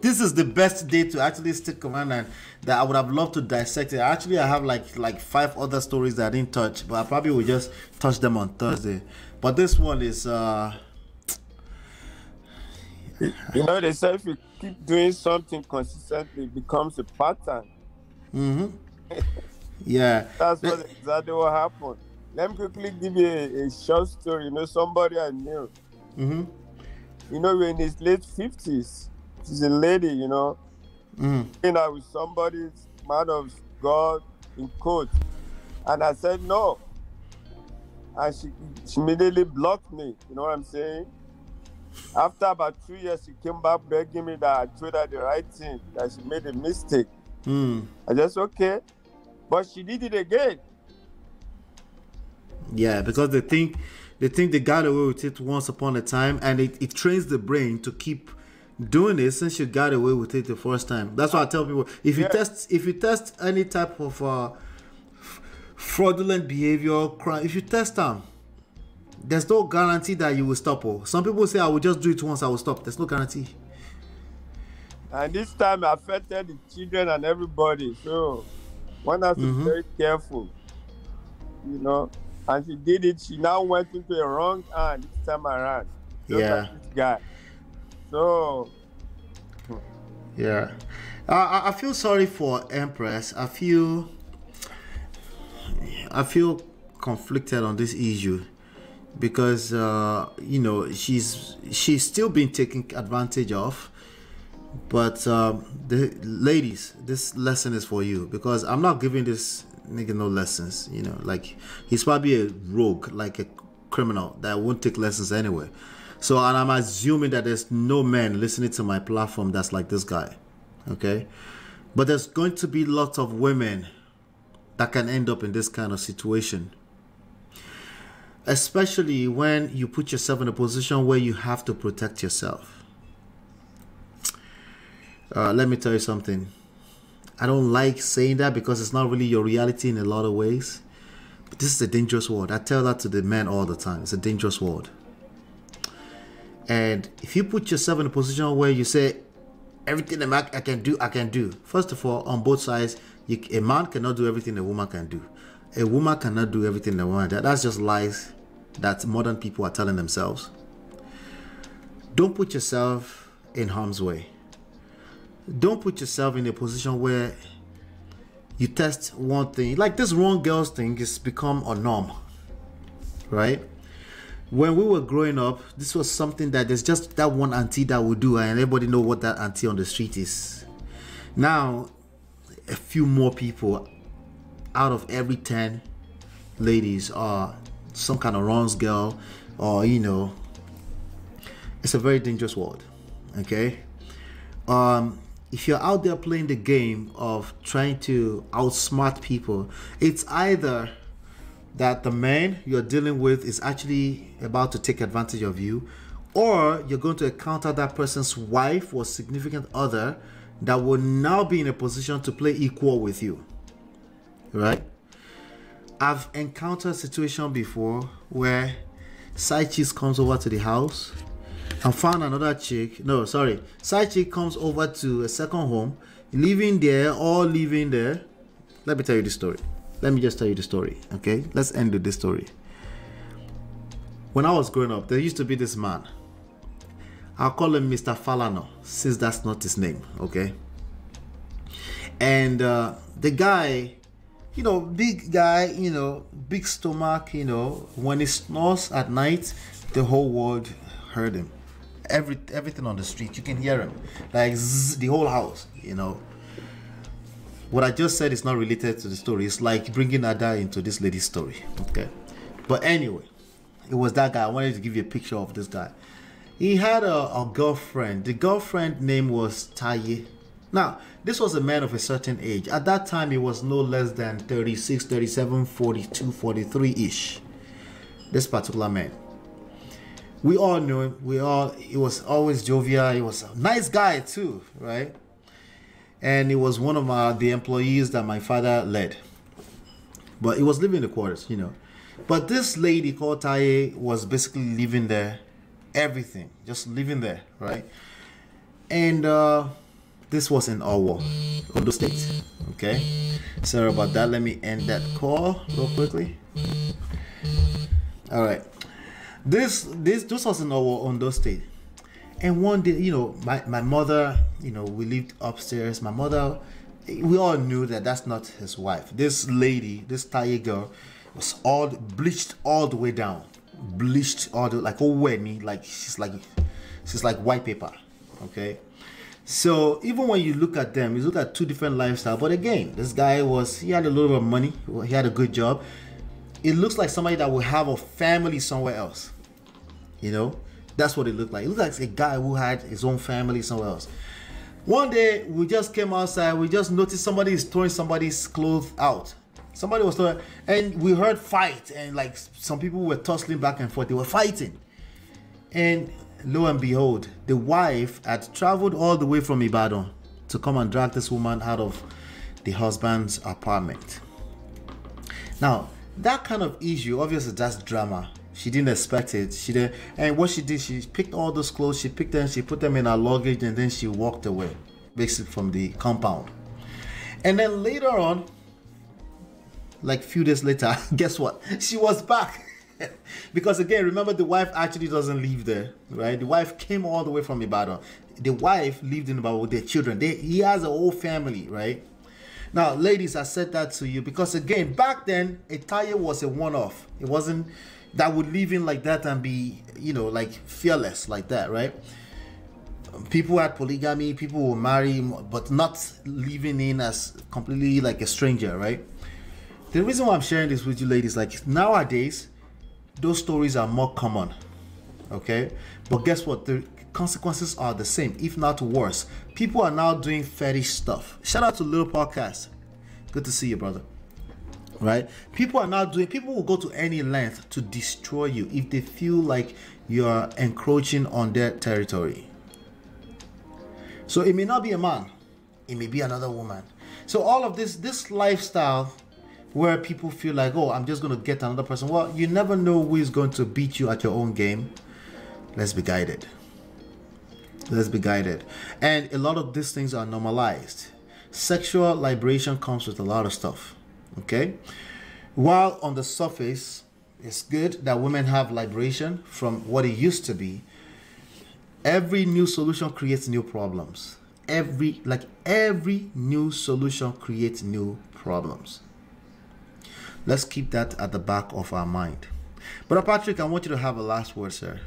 This is the best day to actually stick command, and that I would have loved to dissect it. Actually, I have like 5 other stories that I didn't touch, but I probably will just touch them on Thursday. But this one is You know, they say if you keep doing something consistently, it becomes a pattern. yeah. That's exactly what happened. Let me quickly give you a short story. You know, somebody I knew. You know, we're in his late 50s. She's a lady, you know. You know, with somebody's man of God in court. And I said no. And she immediately blocked me. You know what I'm saying? After about 2 years, she came back begging me that I told her the right thing, that she made a mistake. I just, okay. But she did it again. Yeah, because they think they got away with it once upon a time, and it trains the brain to keep doing it since you got away with it the first time. That's why I tell people, if you test any type of fraudulent behavior, crime, if you test them, there's no guarantee that you will stop. Some people say, I will just do it once, I will stop. There's no guarantee. And this time it affected the children and everybody. So one has to be very careful, you know. And she did it. She now went into a wrong hand this time around. Look at this guy. So yeah, I feel sorry for Empress. I feel conflicted on this issue. because you know, she's still being taken advantage of. But the ladies, this lesson is for you, because I'm not giving this nigga no lessons. You know, like, he's probably a rogue, like a criminal that won't take lessons anyway. So, and I'm assuming that there's no man listening to my platform that's like this guy, okay? But there's going to be lots of women that can end up in this kind of situation, especially when you put yourself in a position where you have to protect yourself. Let me tell you something. I don't like saying that because it's not really your reality in a lot of ways. But this is a dangerous world. I tell that to the men all the time. It's a dangerous world. And if you put yourself in a position where you say, everything I can do, I can do. First of all, on both sides, a man cannot do everything a woman can do. A woman cannot do everything a woman can do. That's just lies that modern people are telling themselves. Don't put yourself in harm's way. Don't put yourself in a position where you test one thing. Like, this wrong girls thing has become a norm, right? When we were growing up, this was something that there's just that one auntie that would do, and everybody know what that auntie on the street is. Now, a few more people out of every 10 ladies are some kind of runs girl, or, you know, it's a very dangerous world, okay? If you're out there playing the game of trying to outsmart people, it's either that the man you're dealing with is actually about to take advantage of you, or you're going to encounter that person's wife or significant other that will now be in a position to play equal with you, right? I've encountered a situation before where side chick comes over to the house and found another chick. No, sorry. Side chick comes over to a second home, living there, all living there. Let me tell you the story. Let me just tell you the story, okay? Let's end with this story. When I was growing up, there used to be this man. I'll call him Mr. Falano, since that's not his name, okay? And the guy, you know, big guy, you know, big stomach, you know, when he snores at night, the whole world heard him. Everything on the street, you can hear him. Like, zzz, the whole house, you know. What I just said is not related to the story. It's like bringing Ada into this lady's story, okay? But anyway, it was that guy. I wanted to give you a picture of this guy. He had a girlfriend. The girlfriend name was Taye. Now, this was a man of a certain age. At that time, he was no less than 36, 37, 42, 43-ish. This particular man. We all knew him. He was always jovial. He was a nice guy too, right? And he was one of the employees that my father led. But he was living in the quarters, you know. But this lady called Taye was basically living there. Everything. Just living there, right? And this was in Owo, Ondo State. Okay? Sorry about that. Let me end that call real quickly. Alright. This was in Owo, Ondo State. And one day, you know, my mother, you know, we lived upstairs. My mother, we all knew that that's not his wife. This lady, this Taye girl, was all bleached all the way down. Bleached all the, like, like she's like white paper, okay? So even when you look at them, you look at two different lifestyles. But again, this guy he had a little bit of money. He had a good job. It looks like somebody that will have a family somewhere else, you know? That's what it looked like. It looked like a guy who had his own family somewhere else. One day, we just came outside. We just noticed somebody is throwing somebody's clothes out. Somebody was throwing, and we heard fight, and like some people were tussling back and forth. They were fighting. And lo and behold, the wife had traveled all the way from Ibadan to come and drag this woman out of the husband's apartment. Now, that kind of issue, obviously that's drama. She didn't expect it. She didn't, and what she did, she picked all those clothes, she picked them, she put them in her luggage, and then she walked away, basically from the compound. And then later on, like a few days later, guess what? She was back. Because again, remember, the wife actually doesn't live there, right? The wife came all the way from Ibadan. The wife lived in Ibadan with their children. He has a whole family, right? Now, ladies, I said that to you because again, back then, a Taye was a one-off. It wasn't, that would live in like that and be, like fearless like that, right? People had polygamy, people will marry, but not living in as completely like a stranger, right? The reason why I'm sharing this with you ladies, like nowadays, those stories are more common, okay? But guess what? The consequences are the same, if not worse. People are now doing fetish stuff. Shout out to Little Podcast. Good to see you, brother. Right? People will go to any length to destroy you if they feel like you're encroaching on their territory. So it may not be a man, it may be another woman. So all of this lifestyle where people feel like, oh, I'm just going to get another person. Well, you never know who is going to beat you at your own game. Let's be guided. Let's be guided. And a lot of these things are normalized. Sexual liberation comes with a lot of stuff. Okay? While on the surface, it's good that women have liberation from what it used to be, every new solution creates new problems. Every new solution creates new problems. Let's keep that at the back of our mind. Brother Patrick, I want you to have a last word, sir.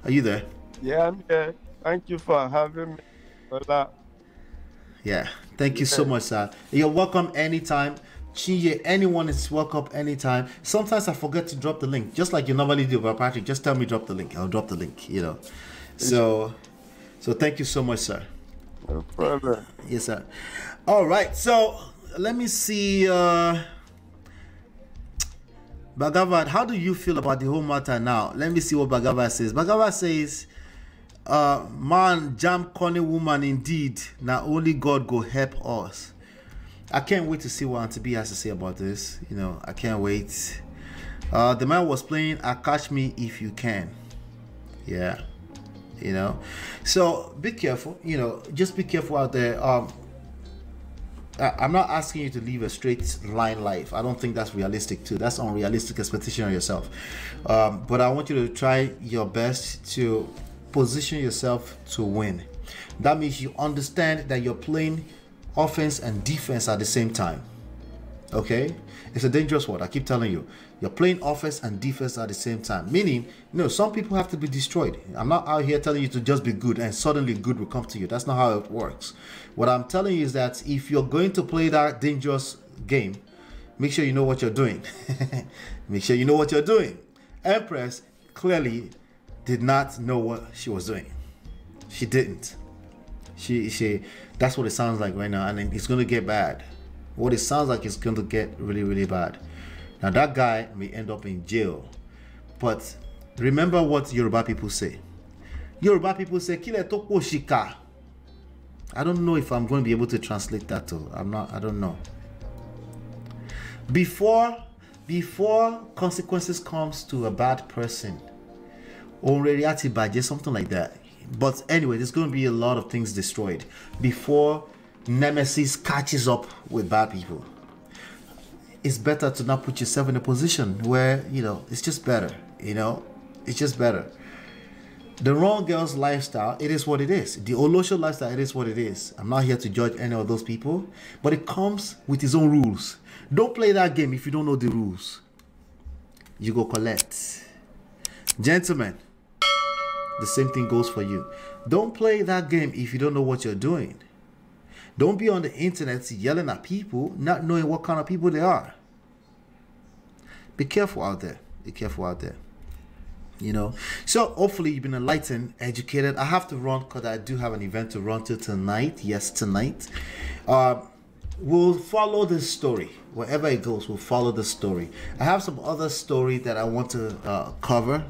Are you there? Yeah, I'm here. Thank you for having me. Hola. Yeah, thank you so much, sir. You're welcome anytime. Chinye, anyone is welcome anytime. Sometimes I forget to drop the link, just like you normally do, Brother Patrick. Just tell me drop the link. I'll drop the link, So thank you so much, sir. No problem. Yes, sir. All right, so let me see. Bhagavad, how do you feel about the whole matter now? Let me see what Bhagavad says. Bhagavad says, man, jam corny woman indeed. Now only God go help us. I can't wait to see what Auntie B has to say about this. I can't wait. The man was playing Catch Me If You Can. Yeah. So be careful. Just be careful out there. I'm not asking you to live a straight line life. I don't think that's realistic too. That's unrealistic expectation on yourself. But I want you to try your best to position yourself to win. That means you understand that you're playing offense and defense at the same time. Okay? It's a dangerous word. I keep telling you. You're playing offense and defense at the same time. Meaning, some people have to be destroyed. I'm not out here telling you to just be good and suddenly good will come to you. That's not how it works. What I'm telling you is that if you're going to play that dangerous game, make sure you know what you're doing. Make sure you know what you're doing. Empress clearly did not know what she was doing. She didn't. She that's what it sounds like right now, and it's going to get bad. What it sounds like is going to get really, really bad. Now that guy may end up in jail. But remember what Yoruba people say. Yoruba people say, Kile toko shika. I don't know if I'm going to be able to translate that too. I don't know. Before consequences comes to a bad person, or something like that. But anyway, there's going to be a lot of things destroyed before Nemesis catches up with bad people. It's better to not put yourself in a position where, it's just better, it's just better. The wrong girl's lifestyle, it is what it is. The Olosho lifestyle, it is what it is. I'm not here to judge any of those people, but it comes with its own rules. Don't play that game if you don't know the rules. You go collect. Gentlemen, the same thing goes for you. Don't play that game if you don't know what you're doing. Don't be on the internet yelling at people, not knowing what kind of people they are. Be careful out there. Be careful out there. So hopefully you've been enlightened, educated. I have to run because I do have an event to run to tonight. Yes, tonight. We'll follow this story. Wherever it goes, we'll follow the story. I have some other story that I want to cover,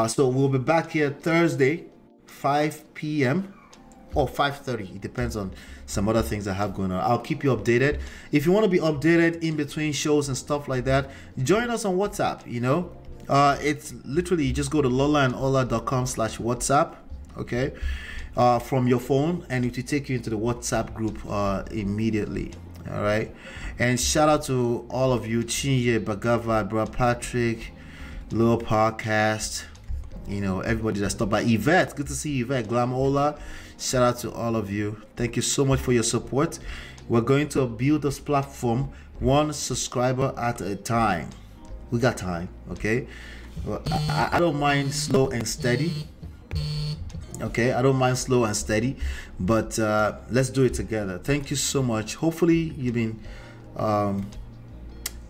so we'll be back here Thursday, 5 p.m. or 5:30. It depends on some other things I have going on. I'll keep you updated. If you want to be updated in between shows and stuff like that, join us on WhatsApp. It's literally, you just go to lolaandola.com/WhatsApp, okay, from your phone, and it will take you into the WhatsApp group immediately. All right. And shout out to all of you, Chinye, Bhagavad, Bro Patrick, Little Podcast, everybody that stopped by. Yvette, good to see Yvette, Glamola. Shout out to all of you. Thank you so much for your support. We're going to build this platform one subscriber at a time. We got time, okay? Well, I don't mind slow and steady. Okay, I don't mind slow and steady, but let's do it together. Thank you so much. Hopefully you've been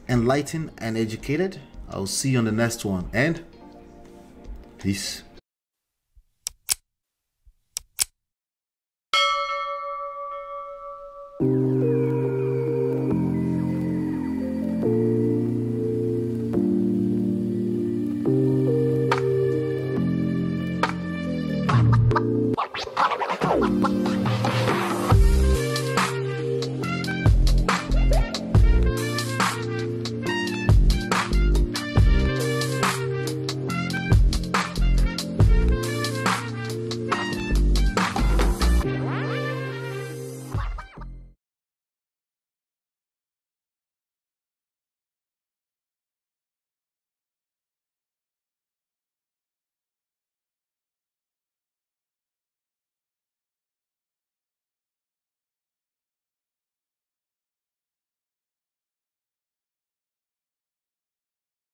enlightened and educated. I'll see you on the next one, and peace.